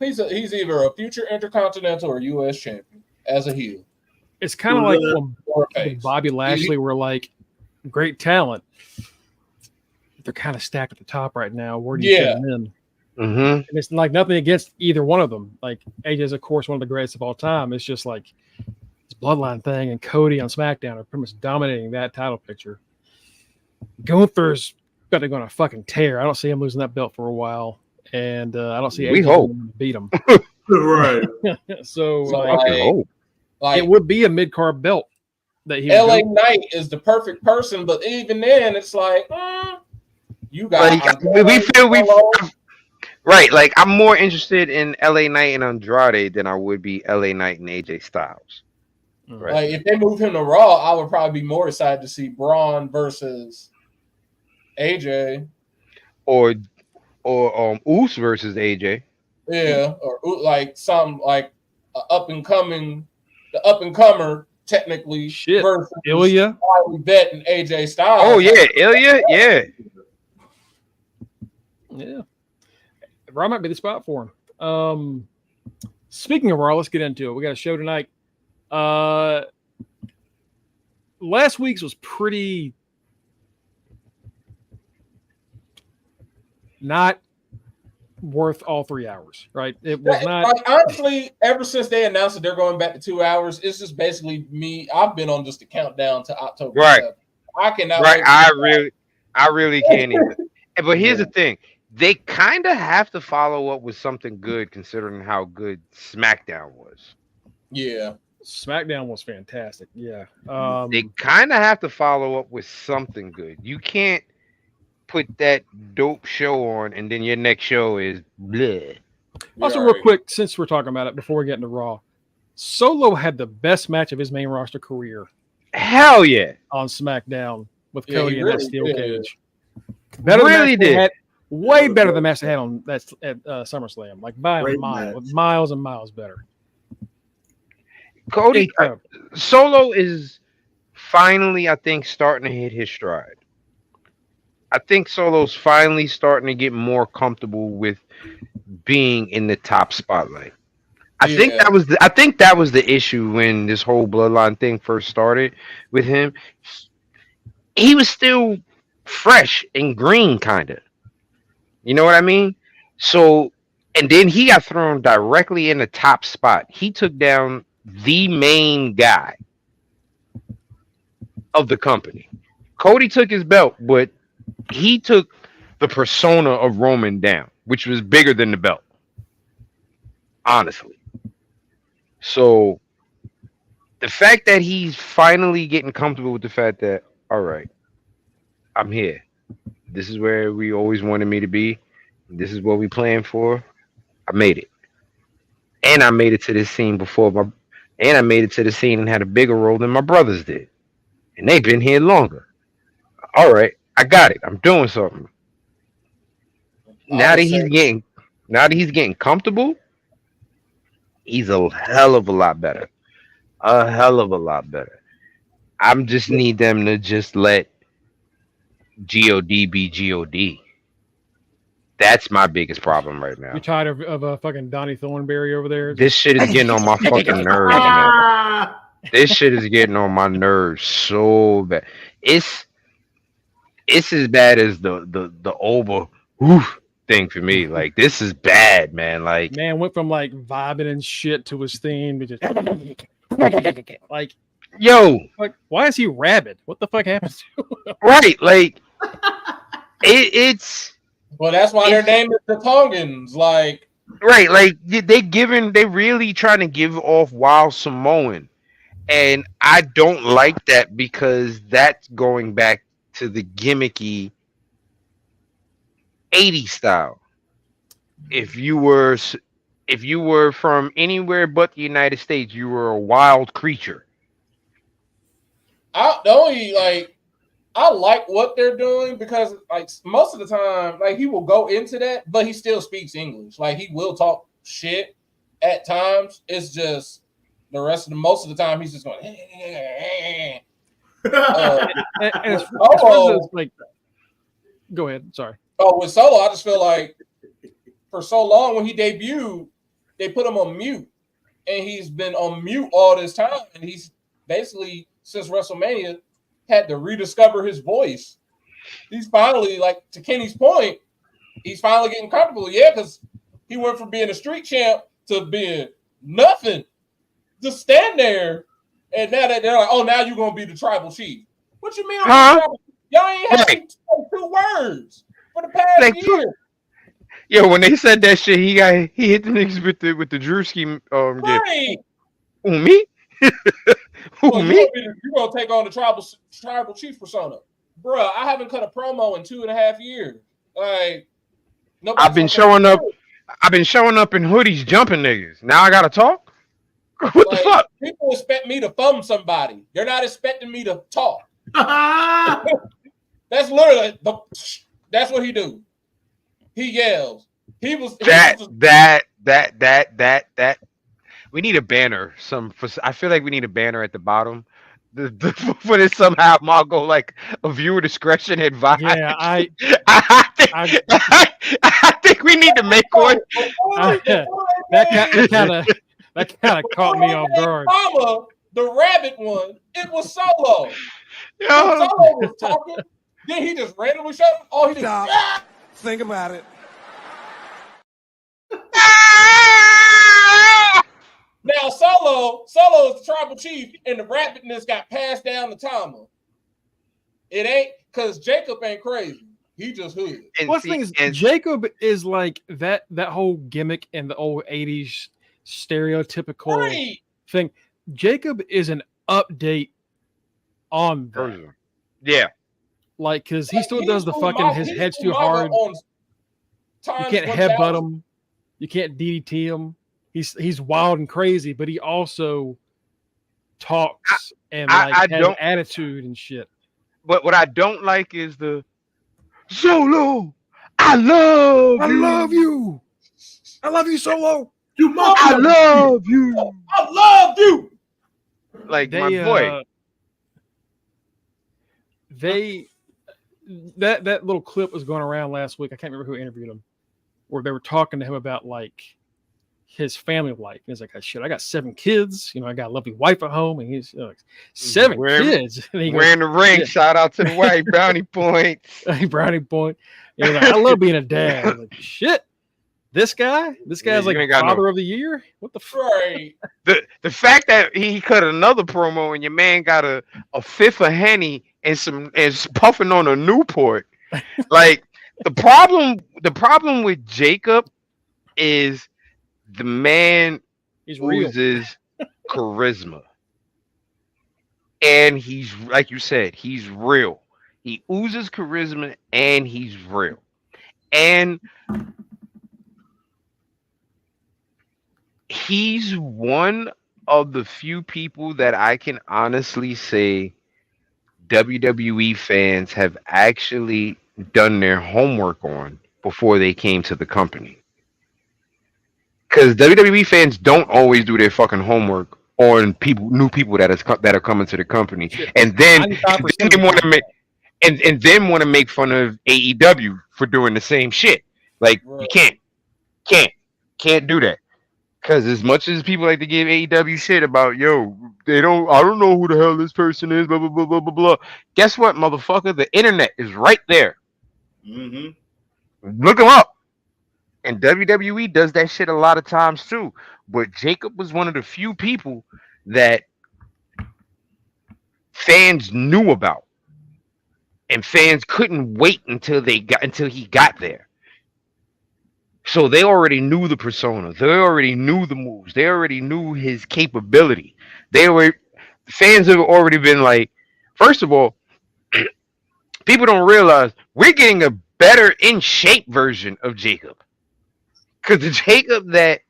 a future Intercontinental or US champion as a heel. It's kind of like when Bobby Lashley were like great talent. They're kind of stacked at the top right now. Where do you fit them in? Mm-hmm. And it's like nothing against either one of them. Like AJ is, of course, one of the greatest of all time. It's just like this bloodline thing, and Cody on SmackDown are pretty much dominating that title picture. Gunther's got to go on a fucking tear. I don't see him losing that belt for a while, and I don't see AJ beat him. Right. So like it would be a mid-card belt that he. LA Knight is the perfect person, but even then, it's like you got. Right, like I'm more interested in LA Knight and Andrade than I would be LA Knight and AJ Styles. Right. Like if they move him to Raw, I would probably be more excited to see Braun versus AJ, or Uso versus AJ. Yeah, or like some like the up and comer technically versus Ilya, Vet and AJ Styles. Oh yeah, Ilya, yeah. Raw might be the spot for him. Speaking of Raw, let's get into it. We got a show tonight. last week's was pretty not worth all 3 hours, right? It was not. Like, honestly, ever since they announced that they're going back to 2 hours, it's just basically me. I've been on just the countdown to October. Right. 7th. I cannot. Right. I really can't either. But here's the thing. They kind of have to follow up with something good, considering how good SmackDown was. Yeah. SmackDown was fantastic. Yeah. They kind of have to follow up with something good. You can't put that dope show on and then your next show is bleh. Also, real quick, since we're talking about it, before we get into Raw, Solo had the best match of his main roster career. Hell yeah. On SmackDown with Cody in that steel cage. Better really did. Way better than the match they had on that at SummerSlam. Like by a mile, miles and miles better. Cody Solo is finally, I think, starting to hit his stride. I think Solo's finally starting to get more comfortable with being in the top spotlight. I think that was the issue when this whole bloodline thing first started with him. He was still fresh and green, kind of. You know what I mean? So, and then he got thrown directly in the top spot. He took down the main guy of the company. Cody took his belt, but he took the persona of Roman down, which was bigger than the belt. Honestly. So, the fact that he's finally getting comfortable with the fact that, all right, I'm here. This is where we always wanted me to be. This is what we planned for. I made it. And I made it to this scene and I made it to the scene and had a bigger role than my brothers did. And they've been here longer. All right, I got it. I'm doing something. Now that he's getting comfortable, he's a hell of a lot better. A hell of a lot better. I just need them to just let God be God. That's my biggest problem right now. You're tired of fucking Donnie Thornberry over there? This shit is getting on my fucking nerves, man. This shit is getting on my nerves so bad. It's as bad as the over thing for me. Like, this is bad, man. Like, man went from like vibing and shit to his theme to just like, yo, like, why is he rabid? What the fuck happened to him? Right, like it's. Well, that's why their name is the Tongans. Like, right, like they really trying to give off Wild Samoan, and I don't like that because that's going back to the gimmicky 80s style. If you were from anywhere but the United States, you were a wild creature. I like what they're doing because, like, most of the time, like, he will go into that, but he still speaks English. Like, he will talk shit at times. It's just most of the time he's just going. Like, go ahead. Sorry. Oh, with Solo, I just feel like for so long when he debuted, they put him on mute, and he's been on mute all this time, and he's basically since WrestleMania had to rediscover his voice. He's finally, like, to Kenny's point, he's finally getting comfortable. Yeah, because he went from being a street champ to being nothing. Just stand there, and now that they're like, oh, now you're gonna be the tribal chief. What you mean? Y'all ain't had to say 2 words for the past year. Yeah, when they said that shit, he hit the niggas with the Drewski right. Who, me? Me? You're gonna take on the tribal chief persona, bruh. I haven't cut a promo in 2.5 years. Like, I've been showing up in hoodies, jumping niggas. Now I gotta talk. What the fuck? People expect me to thumb somebody. They're not expecting me to talk. That's literally that's what he do. He yells. That. We need a banner. I feel like we need a banner at the bottom. For this somehow Mongo, like, a viewer discretion advised. Yeah, I think we need to make one. That kind of caught me off guard. The rabbit one, it was Solo. Yo. Solo was talking, then he just randomly shut him. Oh, he just think about it. Now Solo is the tribal chief, and the rabbitness got passed down to Tama. It ain't because Jacob ain't crazy. He just hood. What's the thing is, Jacob is like that whole gimmick in the old 80s stereotypical thing. Jacob is an update on that. Yeah. Like, because he still does the fucking, his head's too hard. You can't headbutt him. You can't DDT him. He's wild and crazy, but he also talks and has an attitude and shit. But what I don't like is the Solo. I love you. I love you, Solo. I love you. I love you. Like my boy. That little clip was going around last week. I can't remember who interviewed him, where they were talking to him about like his family life. He's like, shit, I got 7 kids. You know, I got a lovely wife at home, and he's like, 7 kids. And he goes, wearing the ring. Yeah. Shout out to the wife. Brownie points. Brownie point. And he's like, I love being a dad. I'm like, shit. This guy's like father of the year. What the fuck? The fact that he cut another promo and your man got a fifth of Henny and puffing on a Newport. Like the problem with Jacob is the man oozes charisma. And he's, like you said, he's real. He oozes charisma and he's real. And he's one of the few people that I can honestly say WWE fans have actually done their homework on before they came to the company. Because WWE fans don't always do their fucking homework on new people that are coming to the company, and then they want to make and then want to make fun of AEW for doing the same shit. Like you can't do that. Because as much as people like to give AEW shit about, I don't know who the hell this person is, blah, blah, blah, blah, blah, blah. Guess what, motherfucker? The internet is right there. Look them up. And WWE does that shit a lot of times too. But Jacob was one of the few people that fans knew about. And fans couldn't wait until he got there. So they already knew the persona. They already knew the moves. They already knew his capability. Fans have already been like, first of all, people don't realize we're getting a better in shape version of Jacob. Because the Jacob that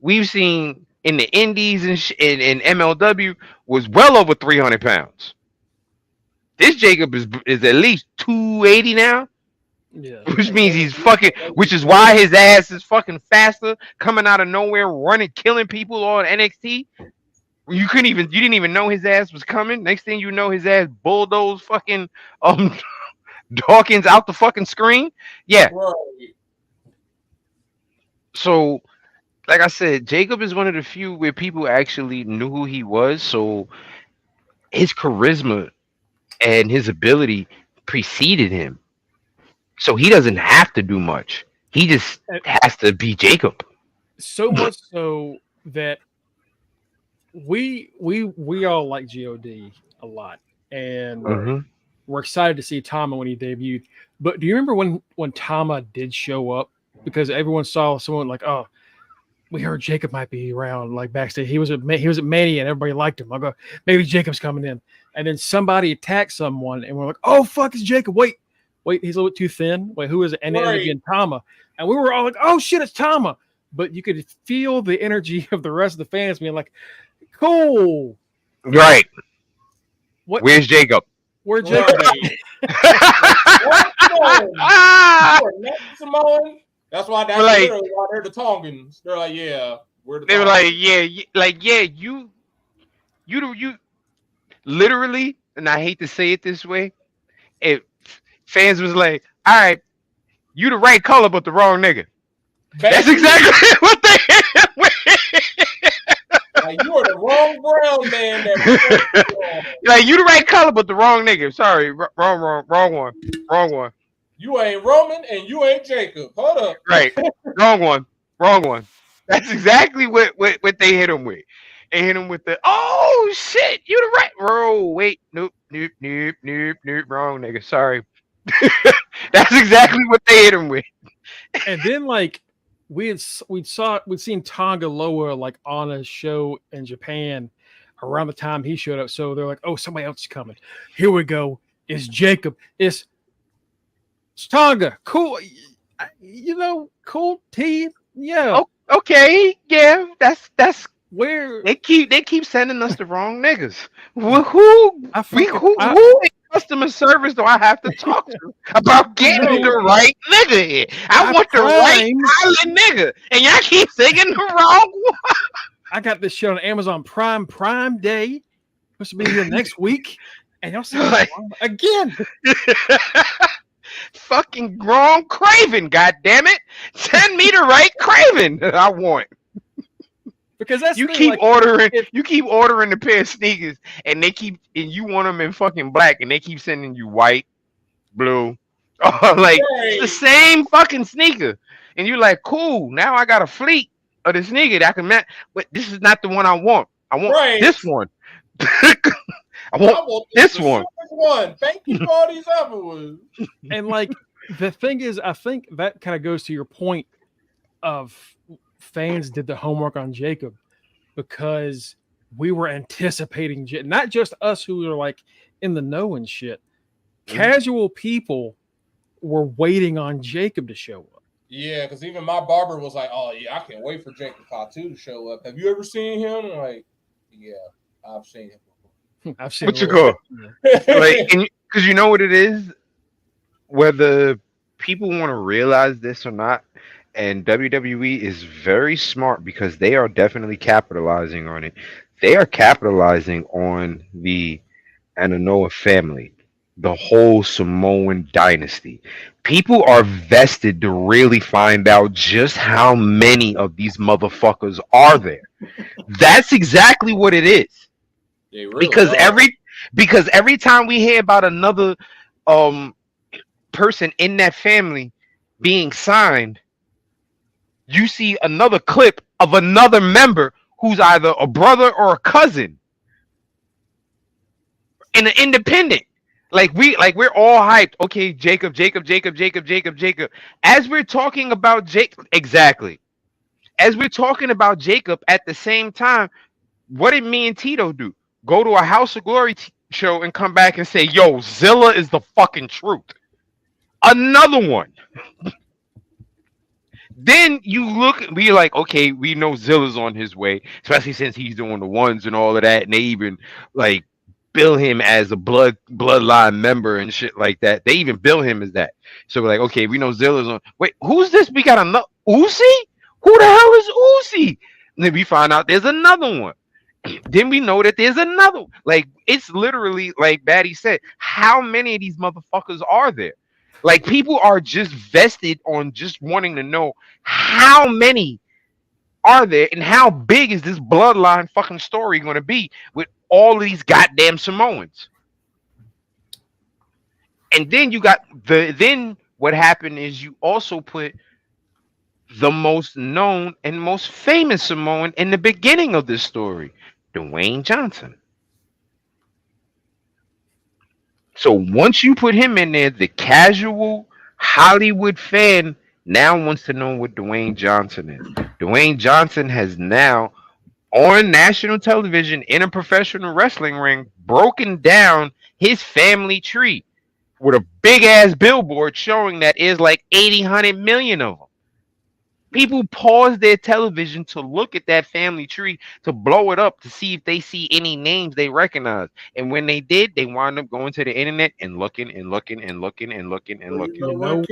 we've seen in the Indies and in MLW was well over 300 pounds. This Jacob is at least 280 now. Yeah. Which means which is why his ass is fucking faster, coming out of nowhere, running, killing people on NXT. You didn't even know his ass was coming. Next thing you know, his ass bulldozed fucking Dawkins out the fucking screen. Yeah. Right. So, like I said, Jacob is one of the few where people actually knew who he was. So his charisma and his ability preceded him. So he doesn't have to do much. He just has to be Jacob. So much so that we all like God a lot, and we're excited to see Tama when he debuted. But do you remember when Tama did show up? Because everyone saw someone like, oh, we heard Jacob might be around, like backstage. He was at Mania and everybody liked him. I go, maybe Jacob's coming in, and then somebody attacked someone, and we're like, oh fuck, it's Jacob. Wait, he's a little bit too thin. Wait, who is it? And then again, Tama. And we were all like, oh shit, it's Tama. But you could feel the energy of the rest of the fans being like, cool. Right. Where's Jacob? Where's Jacob? That's why literally why they're the Tongans. They're like, yeah, we're the Tongans. They were like, you literally, and I hate to say it this way, fans was like, all right, you the right color, but the wrong nigga. That's exactly what they like, you are the wrong brown grown man that like you the right color, but the wrong nigga. Sorry, wrong one. You ain't Roman and you ain't Jacob. Hold up. Right, wrong one. That's exactly what they hit him with. They hit him with the oh shit, you the right. Bro, wait, nope, wrong nigga. Sorry. That's exactly what they hit him with. And then like we'd seen Tonga Loa like on a show in Japan around the time he showed up. So they're like, oh, somebody else is coming. Here we go. It's Jacob. It's Tonga. Cool. You know, cool T. Yeah. Oh, okay. Yeah. That's where they keep sending us the wrong niggas. Who in customer service do I have to talk to about getting the right nigga here? I want the right island nigga, and y'all keep singing the wrong one. I got this shit on Amazon Prime Day. Supposed to be here next week, and y'all saying again. Fucking wrong Craven, god damn it! Send me the right Craven that I want. Because that's you keep ordering the pair of sneakers, and you want them in fucking black, and they keep sending you white, blue, it's the same fucking sneaker, and you're like, cool. Now I got a fleet of the sneaker that I can match, but this is not the one I want. I want this one. I want this one. Thank you for all these other ones. And like the thing is, I think that kind of goes to your point of fans did the homework on Jacob because we were anticipating not just us who are like in the know and shit. Casual people were waiting on Jacob to show up. Yeah, because even my barber was like, "Oh yeah, I can't wait for Jacob Fatu to show up. Have you ever seen him?" I'm like, yeah, I've seen him before. I've seen what you call like, because you know what it is, whether people want to realize this or not. And WWE is very smart because they are definitely capitalizing on it. They are capitalizing on the Ananoa family, the whole Samoan dynasty. People are vested to really find out just how many of these motherfuckers are there. That's exactly what it is. Really because every time we hear about another person in that family being signed, you see another clip of another member who's either a brother or a cousin in an independent. Like we're all hyped. Okay, Jacob. As we're talking about Jacob, exactly. As we're talking about Jacob at the same time, what did me and Tito do? Go to a House of Glory show and come back and say, yo, Zilla is the fucking truth. Another one. Then you look, we like, okay, we know Zilla's on his way, especially since he's doing the ones and all of that, and they even like bill him as a bloodline member and shit like that. They even bill him as that. So we're like, okay, we know Zilla's on. Wait, who's this? We got another Uzi? Who the hell is Uzi? And then we find out there's another one. Then we know that there's another. Like, it's literally like Batty said, how many of these motherfuckers are there? Like, people are just vested on just wanting to know how many are there and how big is this bloodline fucking story going to be with all of these goddamn Samoans. And then you got then what happened is you also put the most known and most famous Samoan in the beginning of this story, Dwayne Johnson. So once you put him in there, the casual Hollywood fan now wants to know what Dwayne Johnson is. Dwayne Johnson has now, on national television in a professional wrestling ring, broken down his family tree with a big ass billboard showing that is like 80, 100 million of them. People pause their television to look at that family tree, to blow it up, to see if they see any names they recognize. And when they did, they wound up going to the internet and looking and looking and looking and looking and looking. You know,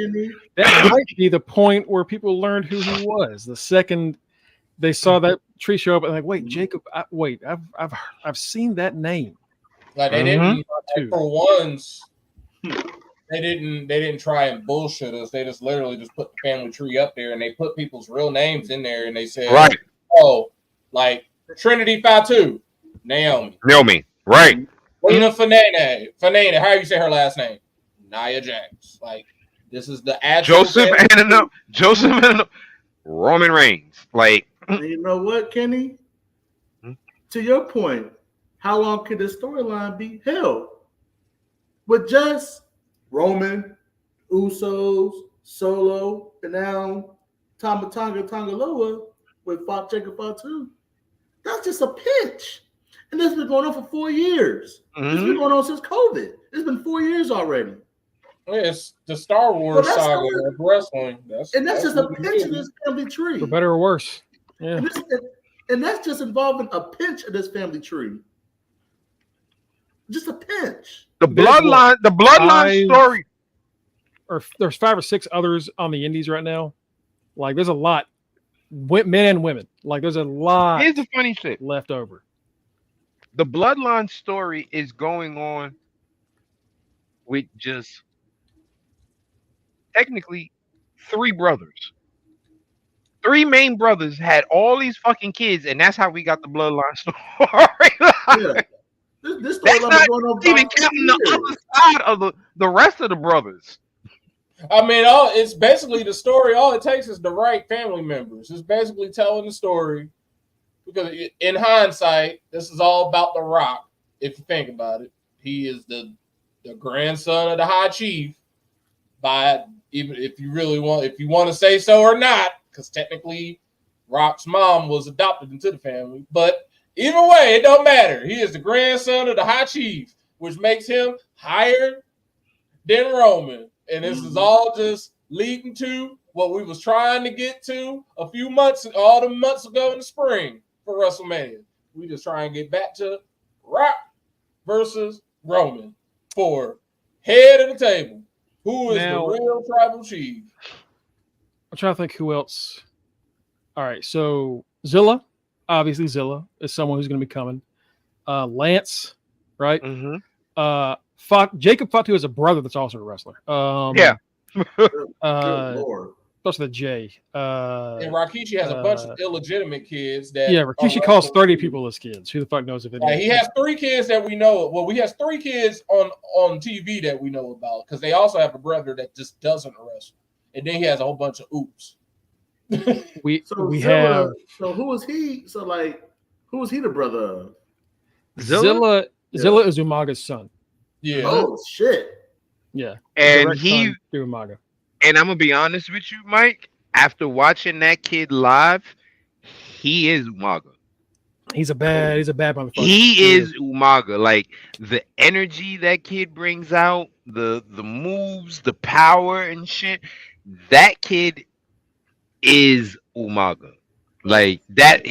that might be the point where people learned who he was. The second they saw that tree show up, and like, wait, Jacob, I've seen that name. Like they didn't for once. They didn't try and bullshit us. They just literally just put the family tree up there and they put people's real names in there and they said, right, oh, like Trinity Fatu, Naomi, right? Lena Fanene. How do you say her last name? Nia Jax. Like this is the actual Joseph and Roman Reigns. Like, and you know what, Kenny? To your point, how long could this storyline be held with just Roman, Usos, Solo, and now Tama Tonga Loa with Jacob Fatu? That's just a pitch. And this has been going on for 4 years. It's been going on since COVID. It's been 4 years already. It's the Star Wars saga of wrestling. That's just a pinch of this family tree. For better or worse. Yeah. And that's just involving a pinch of this family tree. Just a pinch. The bloodline story. Or there's 5 or 6 others on the indies right now. Like there's a lot. Men and women. Like there's a lot. Here's the funny shit. Left over. The bloodline story is going on with just technically 3 brothers. 3 main brothers had all these fucking kids, and that's how we got the bloodline story. Yeah. This that's not even counting the other side of the rest of the brothers. I mean, it's basically the story. All it takes is the right family members. It's basically telling the story. Because in hindsight, this is all about The Rock. If you think about it, he is the grandson of the High Chief. Even if you want to say so or not, because technically, Rock's mom was adopted into the family. But either way, it don't matter. He is the grandson of the High Chief, which makes him higher than Roman. And this is all just leading to what we was trying to get to all the months ago in the spring. For WrestleMania, we just try and get back to Rock versus Roman for head of the table. Who is the real tribal chief? I'm trying to think who else. All right, so Zilla, obviously Zilla is someone who's going to be coming. Lance, right? Jacob Fatu is a brother that's also a wrestler. Yeah. Good Lord. Starts with a J. And Rikishi has a bunch of illegitimate kids that. Yeah, Rikishi calls 30 people his kids. Who the fuck knows if it is? He has 3 kids that we know. Well, he has 3 kids on TV that we know about because they also have a brother that just doesn't wrestle, and then he has a whole bunch of oops. So who is he? So who is he the brother of? Zilla is Umaga's son. Yeah. Oh shit. Yeah. And he through Umaga. And I'm gonna be honest with you, Mike. After watching that kid live, he is Umaga. He's a bad motherfucker. He is Umaga. Like the energy that kid brings out, the moves, the power and shit. That kid is Umaga. Like that.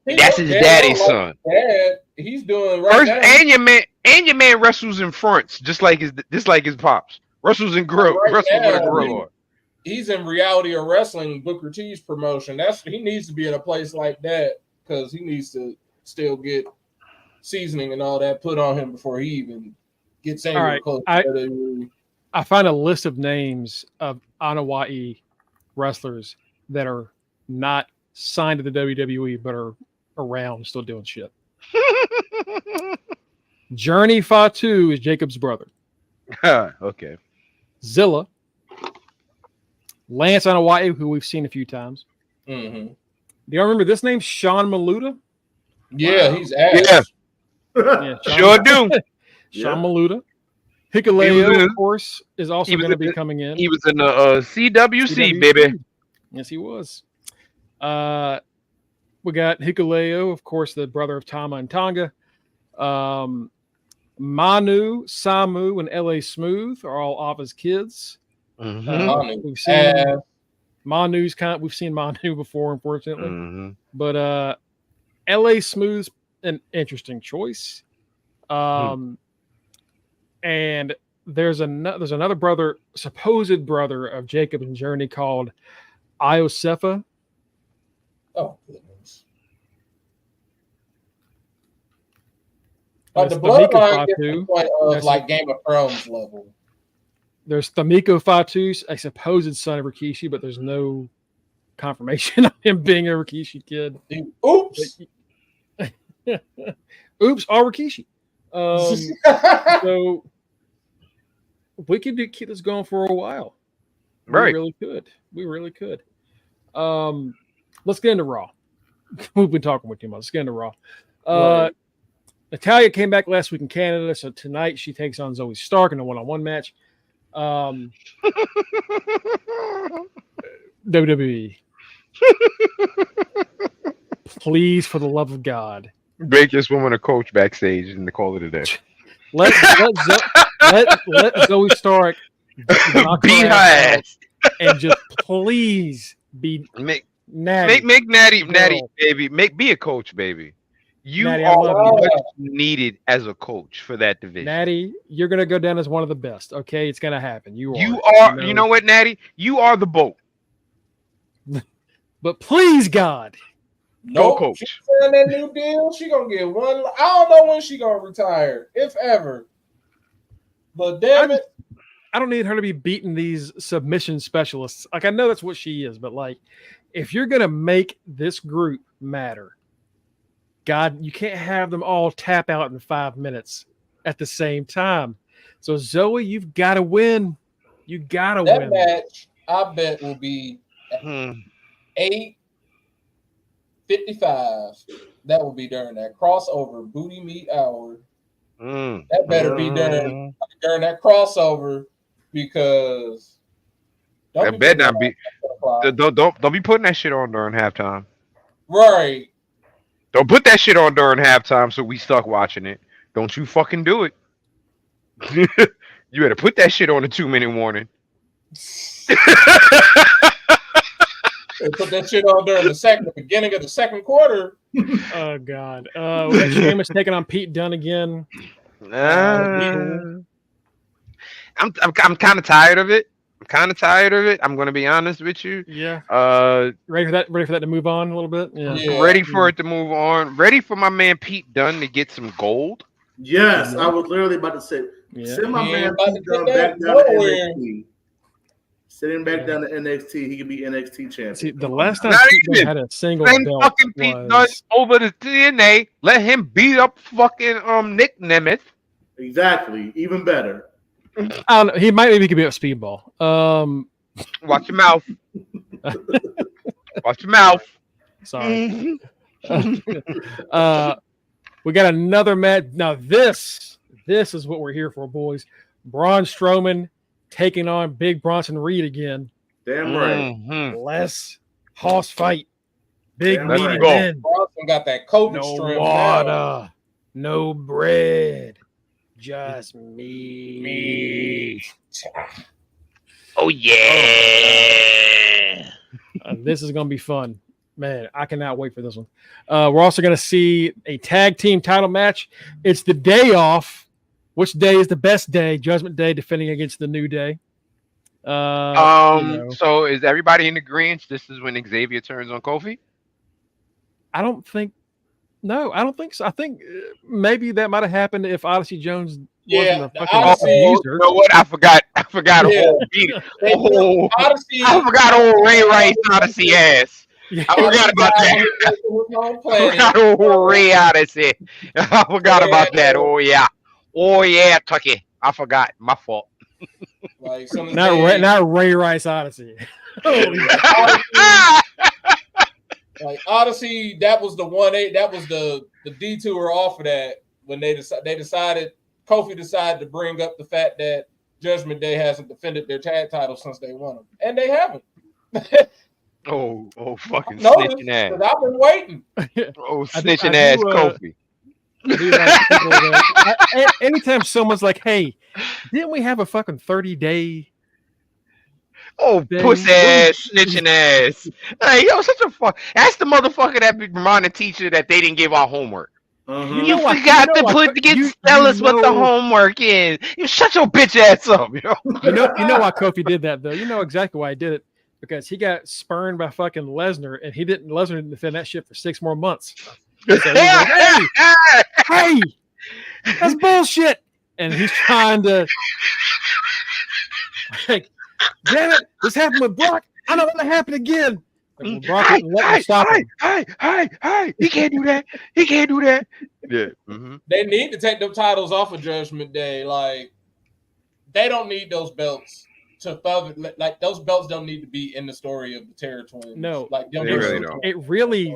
That's his daddy's son. Dad, he's doing right first, now. and your man wrestles in fronts, just like his pops. Wrestles in grill. Wrestles with a grill on. He's in Reality of Wrestling, Booker T's promotion. He needs to be in a place like that because he needs to still get seasoning and all that put on him before he even gets anywhere close. I find a list of names of Anoa'i wrestlers that are not signed to the WWE but are around still doing shit. Journey Fatu is Jacob's brother. Okay. Zilla, Lance Anoa'i, who we've seen a few times. Mm-hmm. Do you remember this name? Sean Maluda? Yeah, he's ass. Yeah, sure do. Sean Maluda. Hikuleo, of course, is also going to be coming in. He was in the CWC, baby. Yes, he was. We got Hikuleo, of course, the brother of Tama and Tonga. Manu, Samu, and LA Smooth are all Ava's kids. We've seen Manu's we've seen Manu before, unfortunately. But LA Smooth's an interesting choice. And there's another brother, supposed brother of Jacob and Journey called Iosefa. Oh, goodness. But the bloodline gets to the point of like Game of Thrones level. There's Thamiko Fatu, a supposed son of Rikishi, but there's no confirmation of him being a Rikishi kid. Oops. Oops, all Rikishi. So we could keep this going for a while. Right. We really could. We really could. Let's get into Raw. We've been talking with you about. Let's get into Raw. Right. Natalia came back last week in Canada, so tonight she takes on Zoe Stark in a one-on-one match. WWE. Please, for the love of God, Make this woman a coach backstage and call it a day. let Zoe Stark Beat her ass. and just please be Make Natty. Natty, Girl. baby. Be a coach, baby. You Natty, I are love you. much needed as a coach for that division. Natty, you're gonna go down as one of the best. Okay, it's gonna happen. You are. You know what, Natty? You are the boat. But please, God, No coach. She's saying that new deal. She gonna get one. I don't know when she gonna retire, if ever. But damn it, I don't need her to be beating these submission specialists. Like, I know that's what she is, but like, if you're gonna make this group matter, God, you can't have them all tap out in 5 minutes at the same time. So Zoe, you've got to win. You got to that win. match I bet will be 8:55. That will be during that crossover booty meat hour. That better be during that crossover, because That better not be. Don't be putting that shit on during halftime. Right. Don't put that shit on during halftime so we stuck watching it. Don't you fucking do it. You better put that shit on a 2-minute warning. They put that shit on during the beginning of the second quarter. Oh God. We got Sheamus taking on Pete Dunne again. I'm kind of tired of it. I'm gonna be honest with you. Yeah. Ready for that to move on a little bit. Yeah. Ready for it to move on. Ready for my man Pete Dunne to get some gold. Yes, I was literally about to say. Yeah. Send my man Pete Dunne back down to NXT. Send him back down to NXT. He could be NXT champion. See, the last time Not Pete Dunne even. had a single Send belt fucking Pete Dunne over to TNA. Let him beat up fucking Nick Nemeth. Exactly. Even better. I don't know. He might maybe could be a speedball. Watch your mouth. Watch your mouth. Sorry. We got another match. Now this is what we're here for, boys. Braun Strowman taking on Big Bronson Reed again. Damn right. Less hoss fight. Big Damn meaty right. men. Bronson got that COVID No strip. water. No bread. Just me. Oh yeah. This is going to be fun. Man, I cannot wait for this one. We're also going to see a tag team title match. It's the day off. Which day is the best day? Judgment Day defending against the New Day. So is everybody in agreement? This is when Xavier turns on Kofi? I don't think so. I think maybe that might have happened if Odyssey Jones wasn't a fucking abuser. You know what? I forgot. Yeah. Odyssey. I forgot old Ray Rice Odyssey ass. Yeah. I forgot about that. I forgot old Ray Odyssey. I forgot about that. Oh yeah, Tucky. I forgot. My fault. Like not Ray Rice Odyssey. Like Odyssey, that was the 1-8. That was the detour off of that when they decided Kofi decided to bring up the fact that Judgment Day hasn't defended their tag title since they won them, and they haven't. oh, fucking Noticed, snitching ass! I've been waiting. Oh, snitching ass, Kofi. Anytime someone's like, "Hey, didn't we have a fucking 30-day?" Oh, pussy ass, snitching ass. Hey, yo, such a fuck. That's the motherfucker that be reminding the teacher that they didn't give our homework. You forgot to tell us what the homework is. You shut your bitch ass up, yo. You know why Kofi did that though. You know exactly why he did it, because he got spurned by fucking Lesnar, and Lesnar didn't defend that shit for 6 more months. So he's like, hey, that's bullshit. And he's trying to, like, damn it, this happened with Brock. I don't want to happen again. Like, Brock wouldn't let him stop him. Hey, he can't do that. He can't do that. Yeah. They need to take them titles off of Judgment Day. Like, they don't need those belts to further. Like, those belts don't need to be in the story of the Terror Twins. No, like they really don't. It really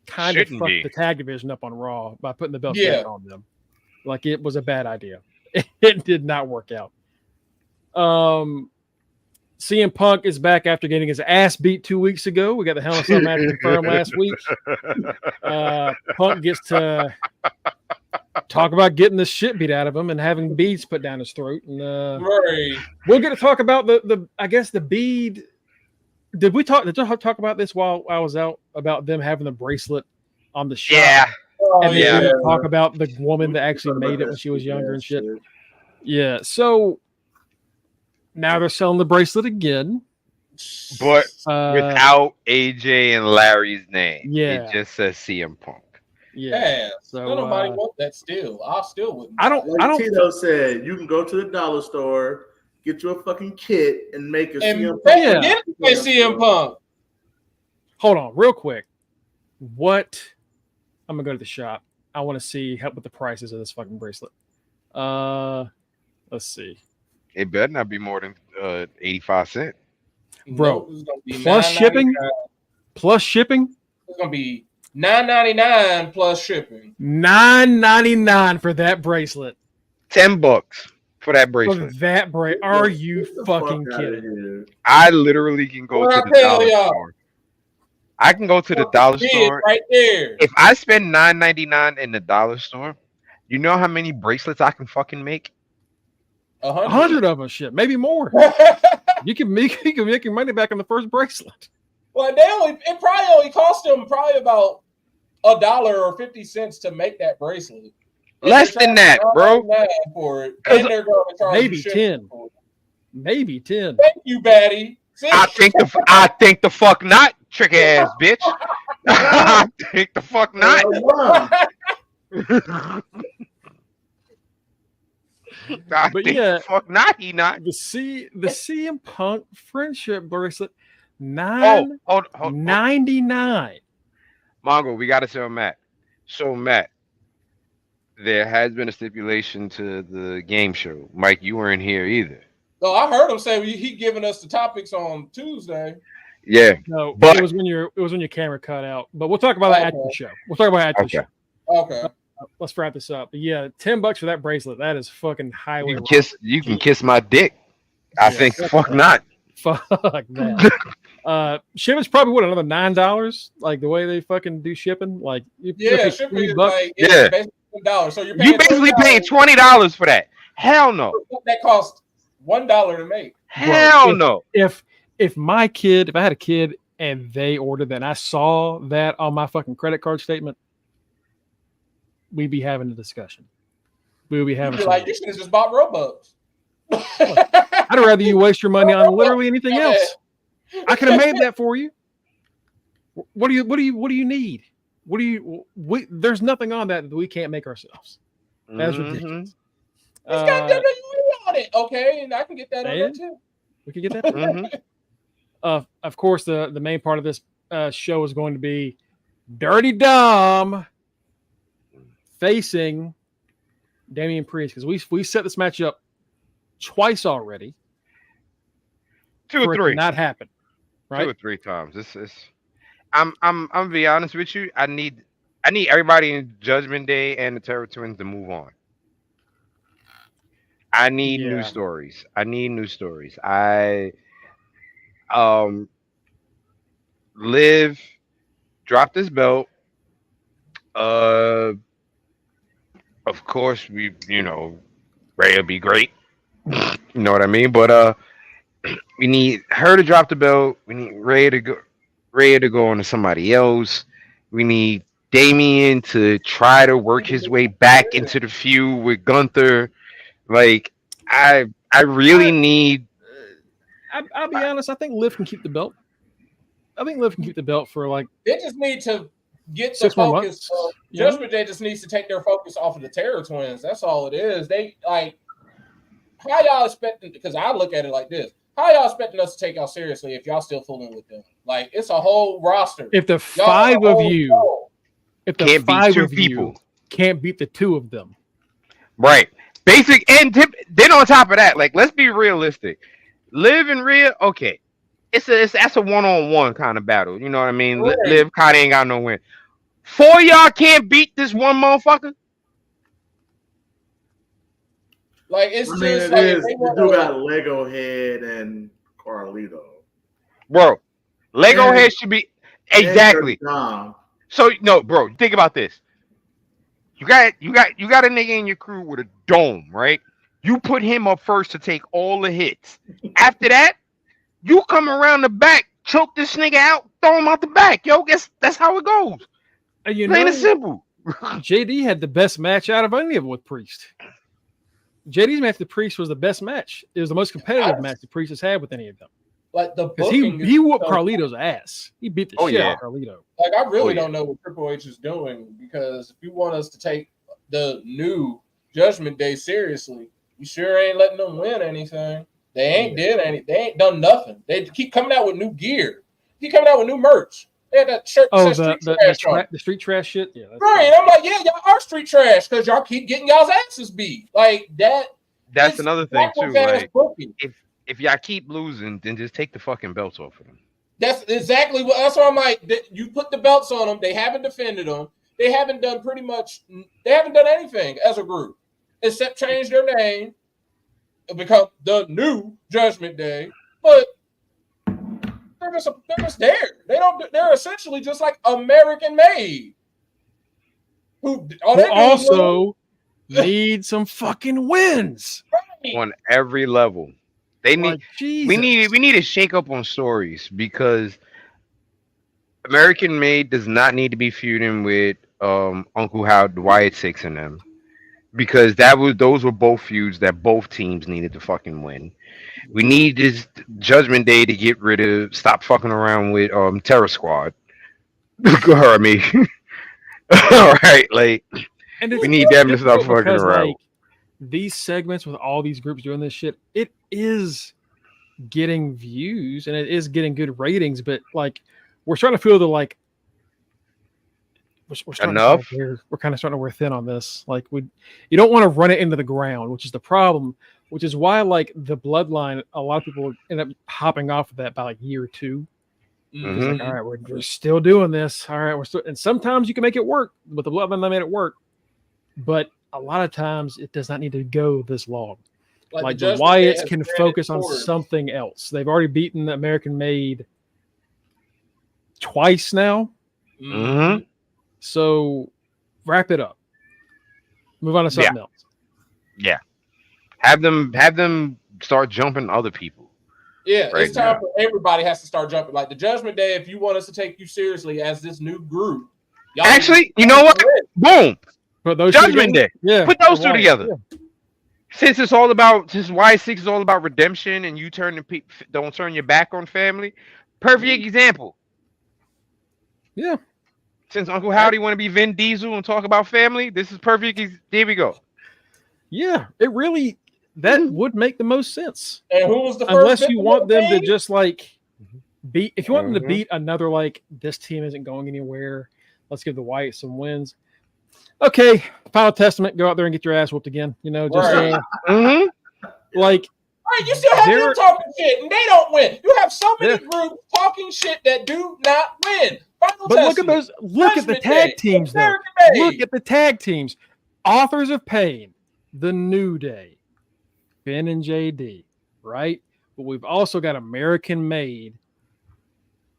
kind of Shouldn't fucked be. the tag division up on Raw by putting the belts Yeah. back on them. Like, it was a bad idea. It did not work out. CM Punk is back after getting his ass beat 2 weeks ago. We got the Hell in a Cell match confirmed last week. Punk gets to talk about getting the shit beat out of him and having beads put down his throat. And Right. we'll get to talk about the I guess the bead. Did you talk about this while I was out about them having the bracelet on the shop? Yeah. Oh, And yeah. then talk about the woman that actually made it when she was younger and shit. Yeah. So now they're selling the bracelet again. But without AJ and Larry's name. Yeah. It just says CM Punk. Yeah. So nobody want that still. I still wouldn't. I don't. Like Tito said, you can go to the dollar store, get you a fucking kit, and make a CM Punk. Get CM Punk. Hold on, real quick. What? I'm gonna go to the shop. I want to see help with the prices of this fucking bracelet. Let's see. It better not be more than 85 cents. Bro, No, plus shipping? Plus shipping? It's gonna be $9.99 plus shipping. $9.99 for that bracelet. $10 for that For bracelet. that bracelet? Are you fucking kidding? I literally can go to the dollar store. I can go to the dollar store right there. If I spend $9.99 in the dollar store, you know how many bracelets I can fucking make? 100 of them, shit, maybe more. you can make your money back on the first bracelet. Well, it probably only cost them probably about $1 or 50 cents to make that bracelet. Less than that, bro. For it, and they're going to charge maybe 10. Maybe 10. Thank you, Batty. See? I think the fuck not, trick ass bitch. I think the fuck not. But yeah, fuck not. He not the CM Punk friendship bracelet. Hold. $9.99. Mongo, we got to tell Matt. So Matt, there has been a stipulation to the game show. Mike, you weren't here either. So I heard him say he giving us the topics on Tuesday. Yeah, no, but it was when your camera cut out. But we'll talk about that after the show. We'll talk about it after the show. Okay. Let's wrap this up. But yeah, $10 for that bracelet. That is fucking highway. You can kiss my dick. I think fuck not. Fuck that. Shipping's probably what, another $9? Like the way they fucking do shipping. Like shipping is like basically $10. So you're basically paying $20 for that. Hell no. That costs $1 to make. Hell no. If I had a kid and they ordered that and I saw that on my fucking credit card statement, we'd be having a discussion. We would be having you should have just bought Robux. I'd rather you waste your money on literally anything else. I could have made that for you. What do you need? There's nothing on that we can't make ourselves. That's ridiculous. It's got WWE on it. Okay, and I can get that on there too. We can get that. Of course, the main part of this show is going to be Dirty Dom facing Damian Priest, because we set this match up twice already. 2 or 3. Not happen. Right? 2 or 3 times. This is. I'm gonna be honest with you. I need everybody in Judgment Day and the Terror Twins to move on. I need new stories. Liv dropped this belt. Of course, Rhea would be great. You know what I mean? But we need her to drop the belt. We need Rhea to go on to somebody else. We need Damian to try to work his way back into the feud with Gunther. Like, I really need. I'll be honest. I think Liv can keep the belt. For like. They just need to get the focus. Judgment Day just needs to take their focus off of the Terror Twins. That's all it is. They like. How y'all expecting? Because I look at it like this. How y'all expecting us to take y'all seriously if y'all still fooling with them? Like, it's a whole roster. If the five of you, can't be 2 people. can't beat the two of them. Right. Basic and then on top of that, like let's be realistic. Liv and Rhea, okay. That's a one-on-one kind of battle. You know what I mean? Right. Liv kind of ain't got no win. 4 of y'all can't beat this one motherfucker. Like it's I just mean, like you do got Lego Head and Carlito. Bro, Lego Head should be exactly. So no, bro, think about this. You got a nigga in your crew with a dome, right? You put him up first to take all the hits. After that, you come around the back, choke this nigga out, throw him out the back. Yo, guess that's how it goes. Plain and simple. JD had the best match out of any of them with Priest. JD's match with Priest was the best match. It was the most competitive match the Priest has had with any of them. Like the because he whooped Carlito's ass. He beat the shit out of Carlito. Like I really don't know what Triple H is doing, because if you want us to take the new Judgment Day seriously, you sure ain't letting them win anything. They ain't did anything. They ain't done nothing. They keep coming out with new gear. Keep coming out with new merch. They had that shirt. Oh, the street trash shit. Yeah, right. And I'm like, yeah, y'all are street trash because y'all keep getting y'all's asses beat. Like that. That's another thing too. Like, if y'all keep losing, then just take the fucking belts off of them. That's exactly what. That's why I'm like, you put the belts on them. They haven't defended them. They haven't done They haven't done anything as a group except change their name, become the new Judgment Day. But they're just there. They're essentially just like American made. Who also need some fucking wins on every level. They need. We need a shake up on stories, because American Made does not need to be feuding with Uncle Howard, Wyatt Six, and them, because those were both feuds that both teams needed to fucking win. We need this Judgment Day to stop fucking around with Terror Squad. I mean, all right, like we need them to stop fucking around. Like, these segments with all these groups doing this shit, it is getting views and it is getting good ratings, but like we're starting to feel the like we're enough. We're kind of starting to wear thin on this. Like you don't want to run it into the ground, which is the problem. Which is why like the Bloodline, a lot of people end up hopping off of that by like year 2. Mm-hmm. Like, all right, we're still doing this. All right, and sometimes you can make it work. With the Bloodline, they made it work, but a lot of times it does not need to go this long. Like the Wyatts can focus on something else. They've already beaten the American Made twice now. Mm-hmm. So wrap it up. Move on to something else. Yeah. Have them start jumping other people. Yeah, right, it's time for everybody has to start jumping. Like the Judgment Day, if you want us to take you seriously as this new group. Actually, you know what? Boom. Put those Judgment Day. Yeah. Put those two together. Yeah. Since Y6 is all about redemption and you don't turn your back on family. Perfect example. Yeah. Since Uncle Howdy want to be Vin Diesel and talk about family, this is perfect. There we go. Yeah, it really would make the most sense. And who was the first? Unless you want them to just like beat. If you want them to beat another, like this team isn't going anywhere. Let's give the Wyatts some wins. Okay, Final Testament, go out there and get your ass whooped again. You know, just right. Like. Right, you still have them talking shit and they don't win. You have so many groups talking shit that do not win. Final but look at those. Look at the tag teams, though. Look at the tag teams. Authors of Pain, The New Day, Finn and JD, right? But we've also got American Made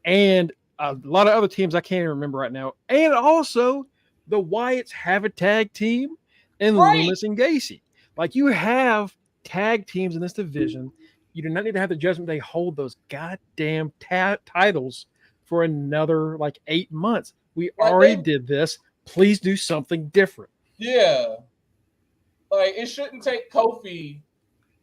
and a lot of other teams I can't even remember right now. And also the Wyatts have a tag team and Loomis and Gacy. Like you have tag teams in this division. You do not need to have the Judgment Day hold those goddamn titles for another like 8 months. We already did this. Please do something different. Yeah. Like it shouldn't take Kofi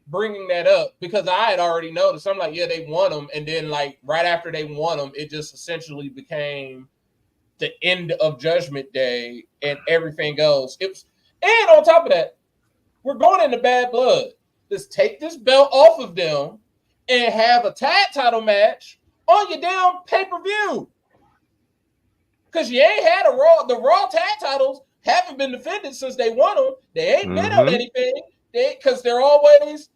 bringing that up because I had already noticed. I'm like, yeah, they won them. And then like right after they won them, it just essentially became the end of Judgment Day and everything else. And on top of that, we're going into bad blood. Just take this belt off of them and have a tag title match on your damn pay-per-view. Because you ain't had the Raw tag titles haven't been defended since they won them. They ain't been on anything. Because they're always,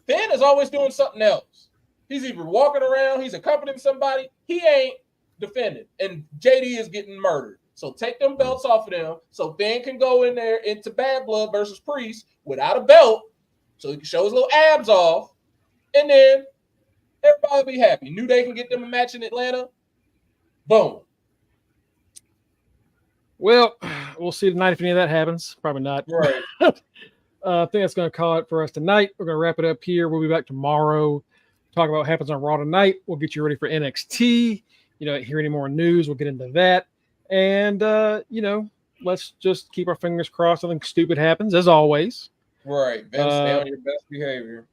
Finn is always doing something else. He's either walking around, he's accompanying somebody. He ain't defending. And JD is getting murdered. So take them belts off of them so Finn can go in there into Bad Blood versus Priest without a belt so he can show his little abs off. And then everybody will be happy. New Day can get them a match in Atlanta. Boom. Well, we'll see tonight if any of that happens. Probably not. Right. I think that's going to call it for us tonight. We're going to wrap it up here. We'll be back tomorrow. Talk about what happens on Raw tonight. We'll get you ready for NXT. Hear any more news, we'll get into that. And, let's just keep our fingers crossed. Nothing stupid happens, as always. Right. Stay on your best behavior.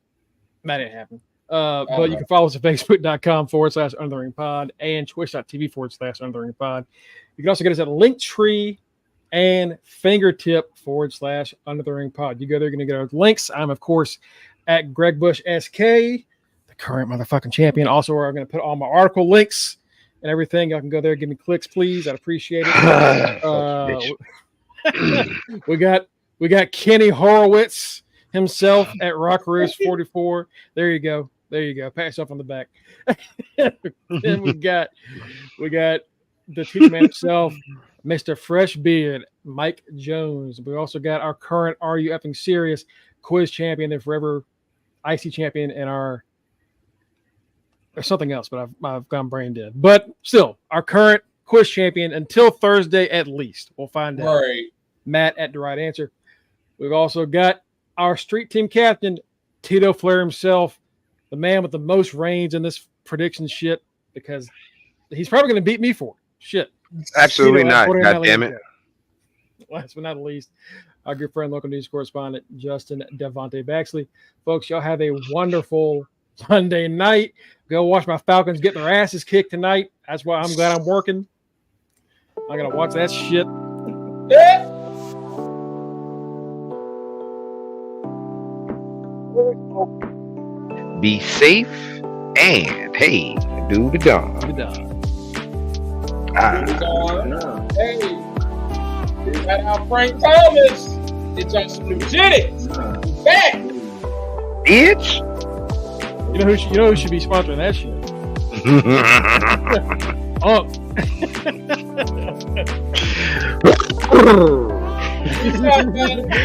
That didn't happen. But you can follow us at facebook.com/UnderTheRingPod and twitch.tv/UnderTheRingPod. You can also get us at Linktree and fingertip/UnderTheRingPod. You go there, you're going to get our links. I'm, of course, at Greg Bush SK, the current motherfucking champion. Also, where I'm going to put all my article links and everything. Y'all can go there, give me clicks, please. I'd appreciate it. We got Kenny Horowitz himself at Rockaroos44. There you go. Pat yourself on the back. Then we got the teacher man himself, Mr. Freshbeard, Mike Jones. We also got our current Are You Effing Serious quiz champion, the forever IC champion, and there's something else, but I've gone brain dead. But still, our current quiz champion until Thursday at least. We'll find out. Right. Matt at The Right Answer. We've also got our street team captain, Tito Flair himself, the man with the most reigns in this prediction shit, because he's probably going to beat me for it. Shit. Absolutely not. God damn it. Last but not least, our good friend, local news correspondent, Justin Devontae Baxley. Folks, y'all have a wonderful Monday night. Go watch my Falcons get their asses kicked tonight. That's why I'm glad I'm working. I'm going to watch that shit. Yeah. Be safe and, hey, do the dog. Hey, shout out Frank Thomas. It's on some new Genix. Back. Bitch. You know who should be sponsoring that shit? Oh.